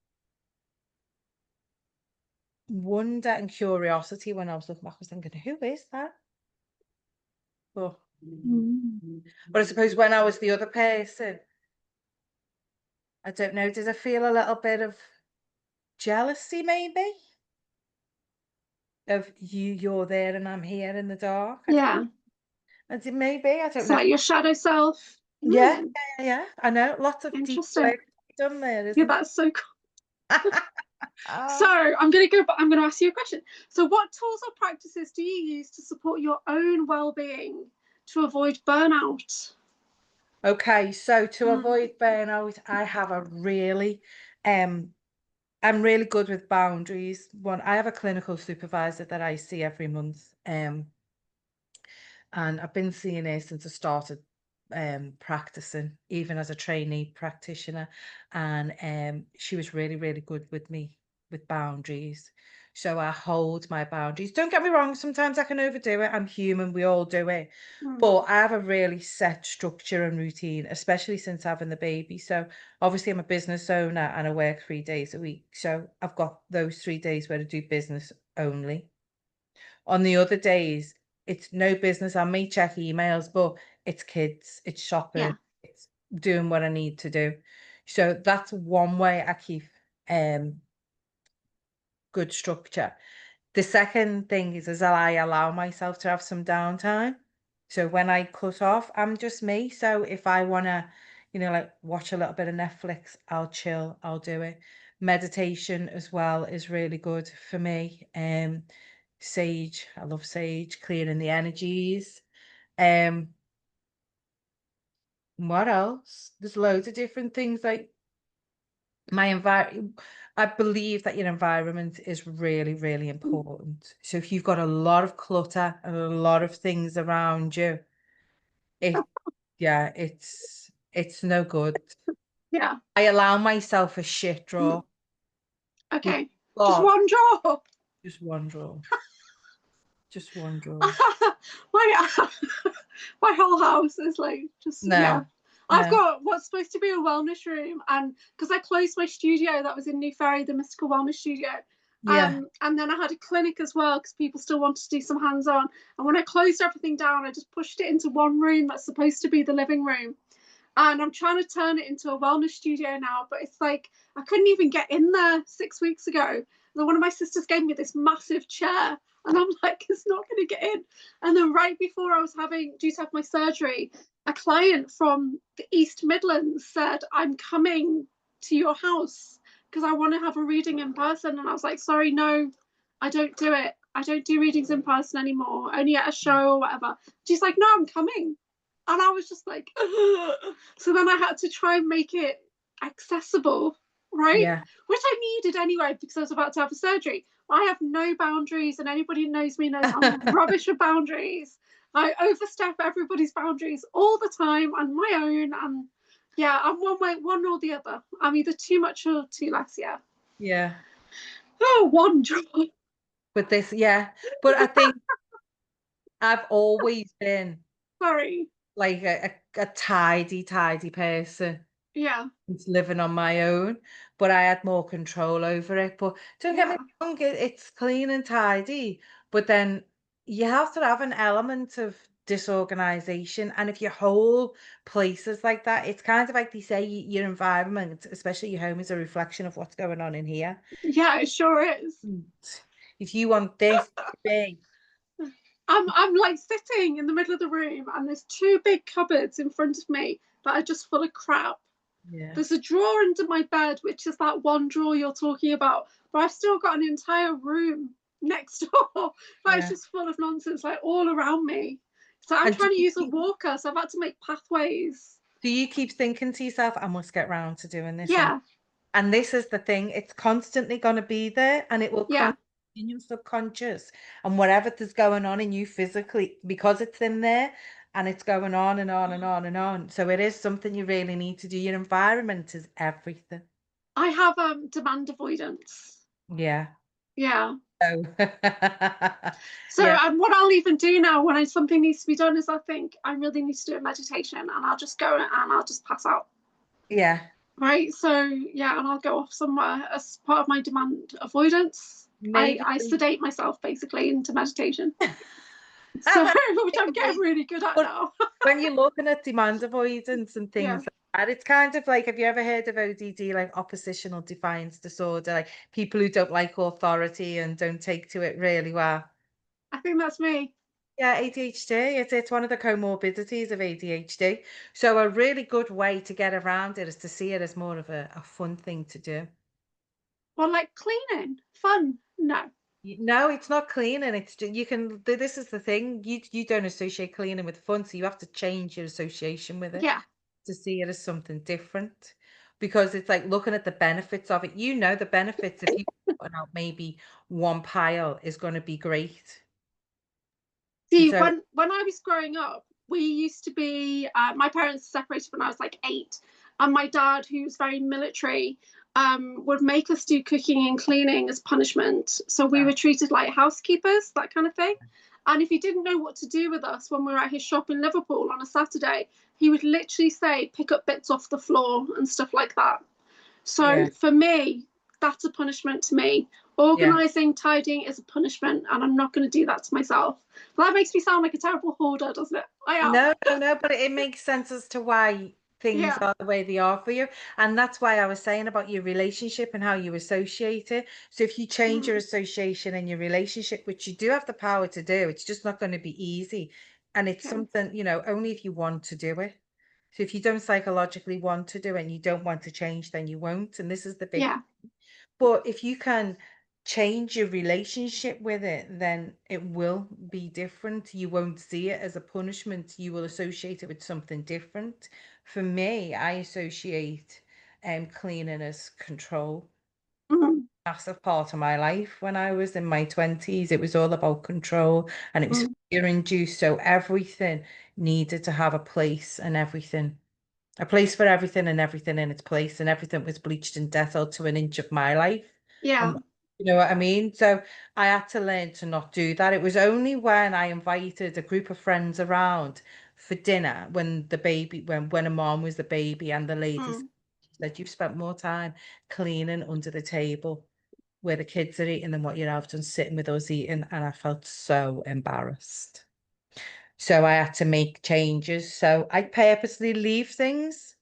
wonder and curiosity when I was looking back. I was thinking, who is that? But, Mm. but I suppose when I was the other person, I don't know, did I feel a little bit of jealousy maybe? Of you're there and I'm here in the dark. I don't Yeah. know. Maybe, I don't It's know. like your shadow self. Yeah, Mm. yeah, yeah. I know. Lots of deep Interesting. work to be done there, Yeah, isn't that's so cool. it? So I'm gonna go, but I'm gonna ask you a question. So what tools or practices do you use to support your own well-being to avoid burnout? Okay, so to Mm. avoid burnout, I have a really, um, I'm really good with boundaries. I have a clinical supervisor that I see every month. And I've been seeing her since I started practicing, even as a trainee practitioner. And she was really, really good with me with boundaries. So I hold my boundaries. Don't get me wrong, sometimes I can overdo it. I'm human, we all do it. Mm. But I have a really set structure and routine, especially since having the baby. So obviously I'm a business owner and I work 3 days a week. So I've got those 3 days where I do business only. On the other days, it's no business. I may check emails, but it's kids, it's shopping, Yeah. it's doing what I need to do. So that's one way I keep um good structure. The second thing is I allow myself to have some downtime. So when I cut off, I'm just me. So if I wanna, like watch a little bit of Netflix, I'll chill, I'll do it. Meditation as well is really good for me. Sage, I love sage, clearing the energies. Um, what else? There's loads of different things like my environment. I believe that your environment is really, really important. So if you've got a lot of clutter and a lot of things around you, it yeah, it's no good. Yeah. I allow myself a shit Mm. drawer. You've Okay. Just got one drawer. just one drawer. Just one drawer. my my whole house is like just yeah. No, I've no. got what's supposed to be a wellness room, and because I closed my studio that was in New Ferry, the Mystical Wellness Studio, Yeah, and then I had a clinic as well because people still wanted to do some hands-on. And when I closed everything down, I just pushed it into one room that's supposed to be the living room, and I'm trying to turn it into a wellness studio now, but it's like I couldn't even get in there 6 weeks ago. And then one of my sisters gave me this massive chair, and I'm like, it's not going to get in. And then right before I was due to have my surgery, a client from the East Midlands said, I'm coming to your house because I want to have a reading in person. And I was like, sorry, no, I don't do it. I don't do readings in person anymore, only at a show or whatever. She's like, no, I'm coming. And I was just like, ugh. So then I had to try and make it accessible, right? yeah, Which I needed anyway because I was about to have a surgery. I have no boundaries, and anybody who knows me knows I'm rubbish with boundaries. I overstep everybody's boundaries all the time and my own. And yeah, I'm one way, one or the other. I'm either too much or too less. Yeah. yeah. Oh, one job. With this, yeah. But I think I've always been Sorry. like a tidy, tidy person. Yeah. It's living on my own, but I had more control over it. But don't get me Yeah. wrong, it's clean and tidy, but then you have to have an element of disorganization. And if your whole place is like that, it's kind of like they say your environment, especially your home, is a reflection of what's going on in here. Yeah, it sure is. Mm. If you want this to be, I'm like sitting in the middle of the room and there's two big cupboards in front of me that are just full of crap. yeah, There's a drawer under my bed, which is that one drawer you're talking about, but I've still got an entire room next door that is yeah. just full of nonsense, like all around me. So I'm And trying to use a walker, so I've had to make pathways. do you keep thinking to yourself, I must get round to doing this? Yeah, And this is the thing, it's constantly going to be there and it will yeah. in your subconscious. And whatever is going on in you physically, because it's in there and it's going on and on and on and on. So it is something you really need to do. Your environment is everything. I have demand avoidance. Yeah. Yeah. Oh. So Yeah. what I'll even do now when something needs to be done is I think I really need to do a meditation, and I'll just go and I'll just pass out. Yeah. Right. So yeah, and I'll go off somewhere as part of my demand avoidance. Maybe. I sedate myself basically into meditation. So which I'm getting really good at But now. when you're looking at demand avoidance and Yeah. things like that, it's kind of like, have you ever heard of ODD, like oppositional defiance disorder, like people who don't like authority and don't take to it really well? I think that's me. Yeah, ADHD, it's one of the comorbidities of ADHD. So a really good way to get around it is to see it as more of a fun thing to do. Well, like cleaning. Fun. No. No, it's not cleaning. It's you can. This is the thing. You don't associate cleaning with fun, so you have to change your association with it Yeah. to see it as something different. Because it's like looking at the benefits of it. You know the benefits if you put out maybe one pile is going to be great. And See, so when I was growing up, we used to be my parents separated when I was like 8, and my dad, who's very military, would make us do cooking and cleaning as punishment. So we uh, were treated like housekeepers, that kind of thing. And if he didn't know what to do with us when we were at his shop in Liverpool on a Saturday, he would literally say, "Pick up bits off the floor" and stuff like that. So yeah, for me, that's a punishment to me. yeah. Organizing, tidying is a punishment, and I'm not going to do that to myself. Well, that makes me sound like a terrible hoarder, doesn't it? I am. No, no, no, but it makes sense as to why things Yeah. are the way they are for you. And that's why I was saying about your relationship and how you associate it. So if you change your Mm, association and your relationship, which you do have the power to do, it's just not going to be easy. And it's okay. something, only if you want to do it. So if you don't psychologically want to do it and you don't want to change, then you won't. And this is the big. Yeah. But if you can change your relationship with it, then it will be different. You won't see it as a punishment. You will associate it with something different. For me, I associate cleaning as control. Mm, Massive part of my life when I was in my 20s. It was all about control and it was mm, fear induced. So everything needed to have a place and everything a place for everything and everything in its place, and everything was bleached and Dettol to an inch of my life. yeah. And you know what I mean? So I had to learn to not do that. It was only when I invited a group of friends around for dinner when when a mom was the baby and the ladies Mm, said, "You've spent more time cleaning under the table where the kids are eating than what you have done sitting with us eating." And I felt so embarrassed. So I had to make changes. So I purposely leave things.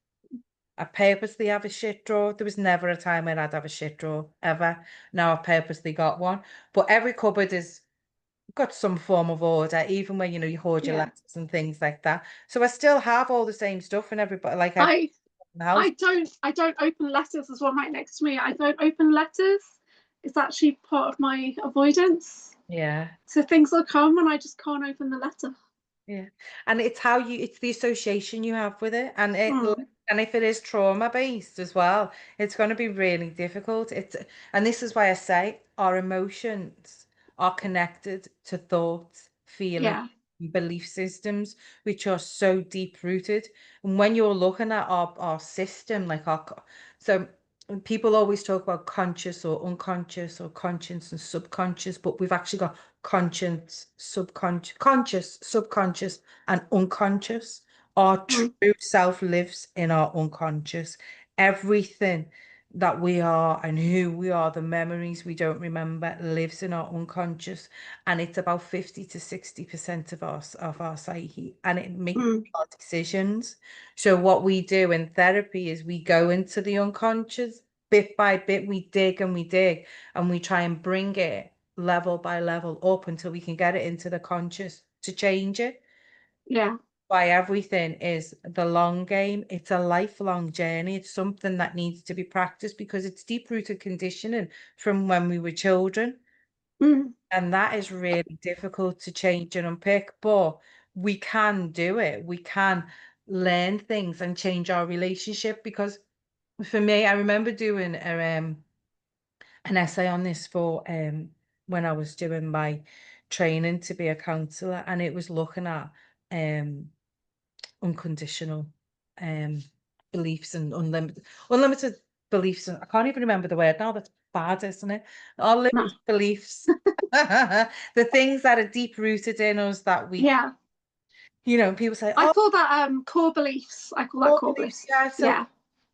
I purposely have a shit drawer. There was never a time when I'd have a shit drawer ever. Now I've purposely got one. But every cupboard has got some form of order, even when you hoard your yeah. letters and things like that. So I still have all the same stuff and everybody like every I in the house. I don't open letters. There's one right next to me. I don't open letters. It's actually part of my avoidance. Yeah. So things will come and I just can't open the letter. Yeah. And it's the association you have with it. Mm, And if it is trauma based as well, it's going to be really difficult. And this is why I say our emotions are connected to thoughts, feelings, yeah. and belief systems, which are so deep rooted. And when you're looking at our system, so people always talk about conscious or unconscious or conscious and subconscious, but we've actually got conscious, subconscious, and unconscious. Our Mm, true self lives in our unconscious. Everything. that we are and who we are, the memories we don't remember, lives in our unconscious, and it's about 50 to 60% of our psyche, and it makes Mm. our decisions. So what we do in therapy is we go into the unconscious bit by bit, we dig and we dig, and we try and bring it level by level up until we can get it into the conscious to change it. Yeah. Why everything is the long game. It's a lifelong journey. It's something that needs to be practiced because it's deep-rooted conditioning from when we were children. Mm. And that is really difficult to change and unpick, but we can do it. We can learn things and change our relationship because for me, I remember doing an essay on this for when I was doing my training to be a counselor, and it was looking at unconditional um beliefs and unlimited beliefs, and I can't even remember the word now. That's bad, isn't it? No. Unlimited beliefs. The things that are deep rooted in us that we, Yeah. people say, I oh, call that core beliefs. I call that core core beliefs. beliefs. Yeah, so Yeah.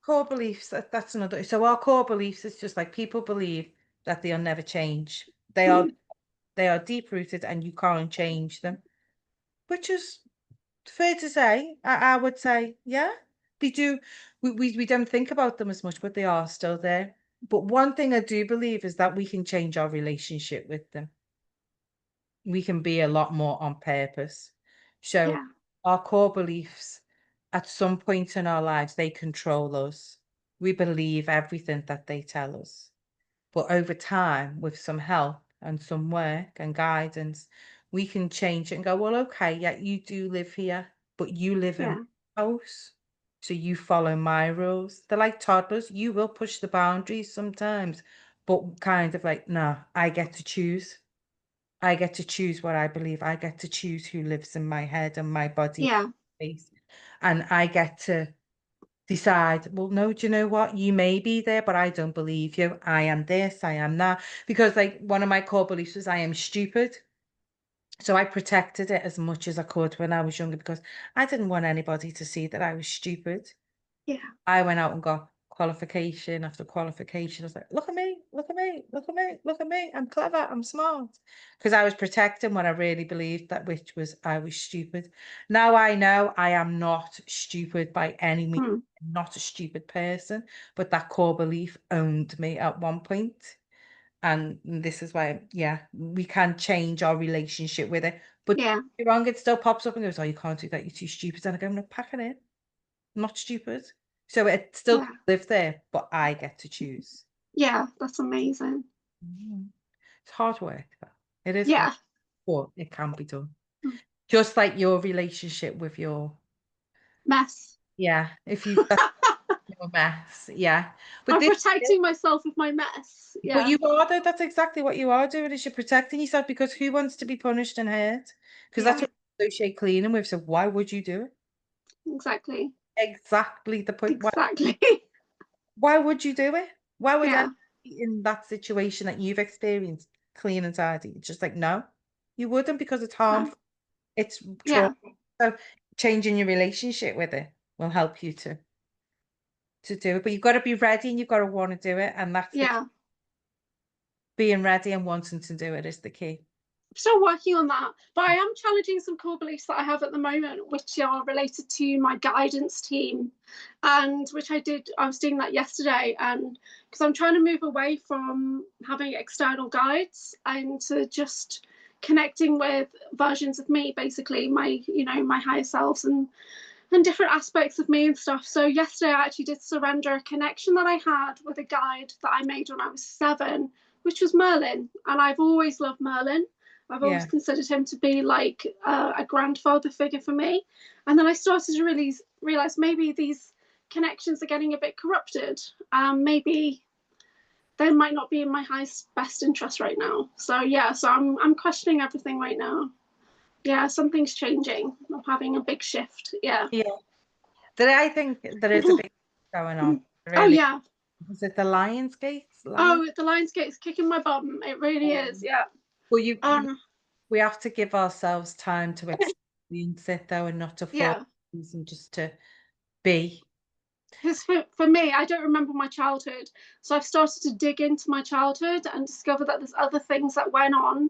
core beliefs, that's another. So our core beliefs is just like people believe that they'll never change. They are Mm. they are deep rooted and you can't change them, which is fair to say. I would say, yeah, they do. We don't think about them as much, but they are still there. But one thing I do believe is that we can change our relationship with them. We can be a lot more on purpose. So Yeah. our core beliefs, at some point in our lives, they control us. We believe everything that they tell us. But over time, with some help and some work and guidance, we can change it and go, well, okay, yeah, you do live here, but you live in Yeah. my house. So you follow my rules. They're like toddlers. You will push the boundaries sometimes, but kind of like, no, I get to choose. I get to choose what I believe. I get to choose who lives in my head and my body Yeah. space. And I get to decide, well, no, do you know what? You may be there, but I don't believe you. I am this, I am that. Because like one of my core beliefs was I am stupid. So I protected it as much as I could when I was younger because I didn't want anybody to see that I was stupid. Yeah. I went out and got qualification after qualification. I was like, look at me, look at me, look at me, look at me. I'm clever, I'm smart. Because I was protecting what I really believed, that which was I was stupid. Now I know I am not stupid by any means. Mm. I'm not a stupid person, but that core belief owned me at one point. And this is why, yeah, we can change our relationship with it. But Yeah. don't get me wrong, it still pops up and goes, oh, you can't do that, you're too stupid. And I go, no, pack it in. I'm not stupid. So it still Yeah. live there, but I get to choose. Yeah. That's amazing. Mm. It's hard work, though. It is hard, Yeah. but it can be done. Mm. Just like your relationship with your, Mess. yeah, if you've got your mess, yeah. But I'm this, protecting myself with my mess. but Yeah. you are though, that's exactly what you are doing, is you're protecting yourself because who wants to be punished and hurt? Because that's Yeah. what you associate cleaning with. So why would you do it? Exactly. Exactly the point. Exactly. Why would you do it? Why would Yeah. anybody in that situation that you've experienced clean and tidy? It's just like, no, you wouldn't because it's No. harmful. It's trauma. Yeah. So changing your relationship with it will help you to do it. But you've got to be ready and you've got to want to do it. And that's the key. Yeah. Being ready and wanting to do it is the key. Still working on that, but I am challenging some core beliefs that I have at the moment, which are related to my guidance team, and which I was doing that yesterday, and because I'm trying to move away from having external guides and to just connecting with versions of me, basically my higher selves and different aspects of me and stuff. So yesterday I actually did surrender a connection that I had with a guide that I made when I was 7, which was Merlin. And I've always loved Merlin. I've always Yeah. considered him to be like a grandfather figure for me. And then I started to really realize maybe these connections are getting a bit corrupted. Maybe they might not be in my highest best interest right now. So yeah, so I'm questioning everything right now. Yeah, something's changing. I'm having a big shift. Yeah. Yeah. I think there is a big going on. Oh Really. yeah. Is it the Lionsgate? Lion? Oh, the Lionsgate's kicking my bum. It really is. Yeah. Well, Um. we have to give ourselves time to experience it though and not to force Yeah. and just to be. Because for me, I don't remember my childhood. So I've started to dig into my childhood and discover that there's other things that went on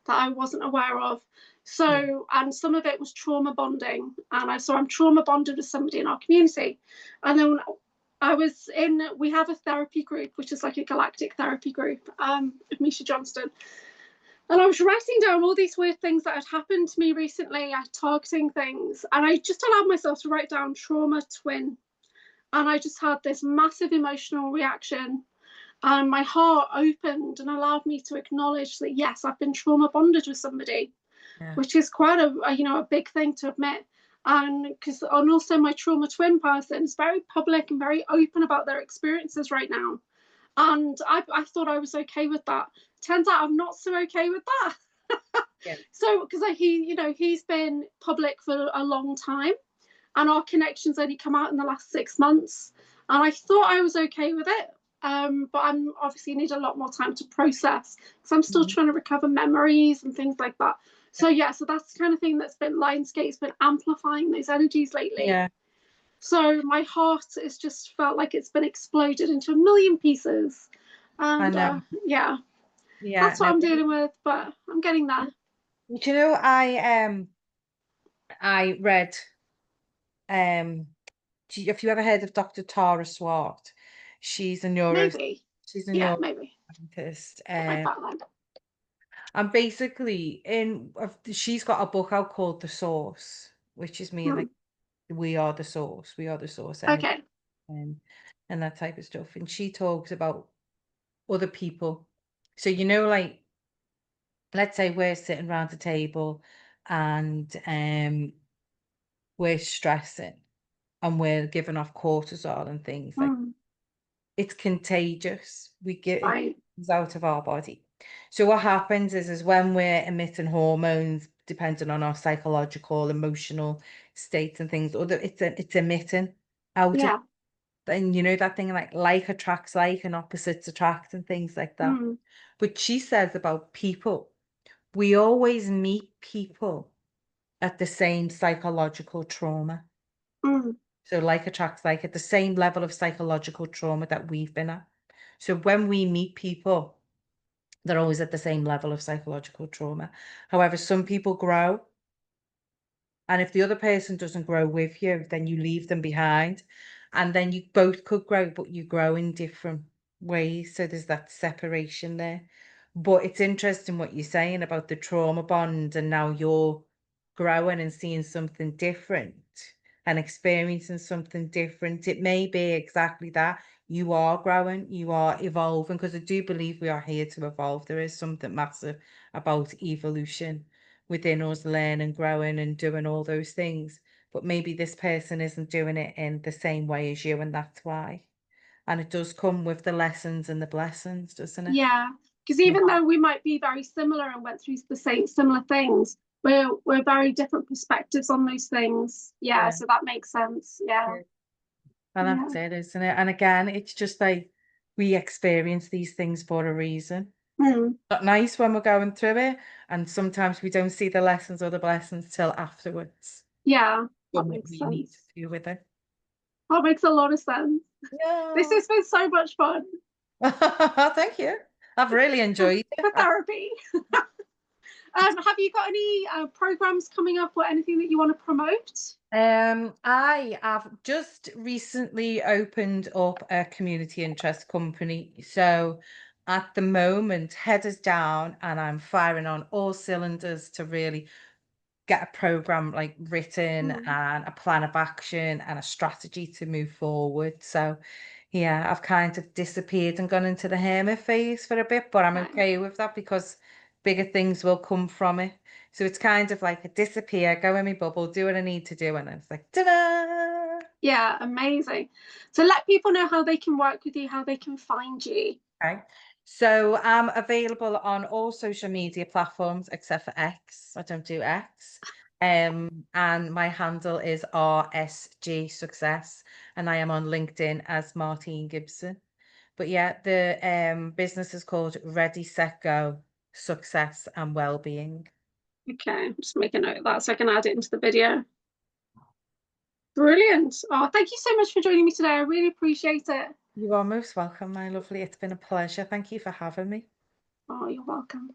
that I wasn't aware of. Yeah. So, and some of it was trauma bonding. So I'm trauma bonded with somebody in our community. And then we have a therapy group, which is like a galactic therapy group, with Misha Johnston. And I was writing down all these weird things that had happened to me recently, targeting things. And I just allowed myself to write down trauma twin. And I just had this massive emotional reaction. And my heart opened and allowed me to acknowledge that, yes, I've been trauma bonded with somebody, Yeah. which is quite a big thing to admit. And also my trauma twin person is very public and very open about their experiences right now. And I thought I was okay with that. Turns out I'm not so okay with that. Yeah. So, because he's been public for a long time, and our connections only come out in the last 6 months. And I thought I was okay with it, but I'm obviously need a lot more time to process because I'm still Mhm. trying to recover memories and things like that. So yeah, so that's the kind of thing that's been Lionsgate's been amplifying those energies lately. Yeah. So my heart has just felt like it's been exploded into a million pieces, I and know. yeah, Yeah. that's what No. I'm dealing with. But I'm getting there. Do you know, I read, um if you ever heard of Dr. Tara Swart, she's a neuro Maybe, she's a yeah, maybe. neuroscientist, Get my backline. and basically she's got a book out called The Source, which is mean Hmm. like we are the source energy, Okay. um, and that type of stuff. And she talks about other people. So like, let's say we're sitting around a table and we're stressing and we're giving off cortisol and things like, Hmm. it's contagious. We get it Right. comes out of our body. So what happens is when we're emitting hormones, depending on our psychological, emotional states and things, it's emitting out of, Yeah. and that thing like attracts like and opposites attract and things like that. Mm, But she says about people, we always meet people at the same psychological trauma. mm, So like attracts like at the same level of psychological trauma that we've been at. So when we meet people, they're always at the same level of psychological trauma. However, some people grow, and if the other person doesn't grow with you, then you leave them behind. And then you both could grow, but you grow in different ways. So there's that separation there. But it's interesting what you're saying about the trauma bond, and now you're growing and seeing something different and experiencing something different. It may be exactly that. You are growing, you are evolving, because I do believe we are here to evolve. There is something massive about evolution within us, learning, growing, and doing all those things. But maybe this person isn't doing it in the same way as you, and that's why. And it does come with the lessons and the blessings, doesn't it? yeah. Because Yeah. even though we might be very similar and went through the same similar things, we're very different perspectives on those things. Yeah, Yeah. so that makes sense. Yeah. Yeah. And Yeah. that's it, isn't it? And again, it's just like we experience these things for a reason. Mm, Not nice when we're going through it, and sometimes we don't see the lessons or the blessings till afterwards. yeah, that Done what makes we need sense. to do with it. That makes a lot of sense. This Yeah. has been so much fun Thank you. I've really enjoyed it. for therapy. Have you got any programs coming up or anything that you want to promote? I have just recently opened up a community interest company. So at the moment, head is down and I'm firing on all cylinders to really get a program like written Mm, and a plan of action and a strategy to move forward. So yeah, I've kind of disappeared and gone into the hermit phase for a bit, but I'm okay. okay with that because bigger things will come from it. So it's kind of like a disappear, go in my bubble, do what I need to do, and then it's like ta-da! Yeah, amazing. So let people know how they can work with you, how they can find you. Okay. So I'm available on all social media platforms except for X. I don't do X. And my handle is RSG Success, and I am on LinkedIn as Martine Gibson. But yeah, the business is called Ready, Set, Go, Success and Wellbeing. Okay, just make a note of that so I can add it into the video. Brilliant. Oh, thank you so much for joining me today. I really appreciate it. You are most welcome, my lovely. It's been a pleasure. Thank you for having me. Oh, you're welcome.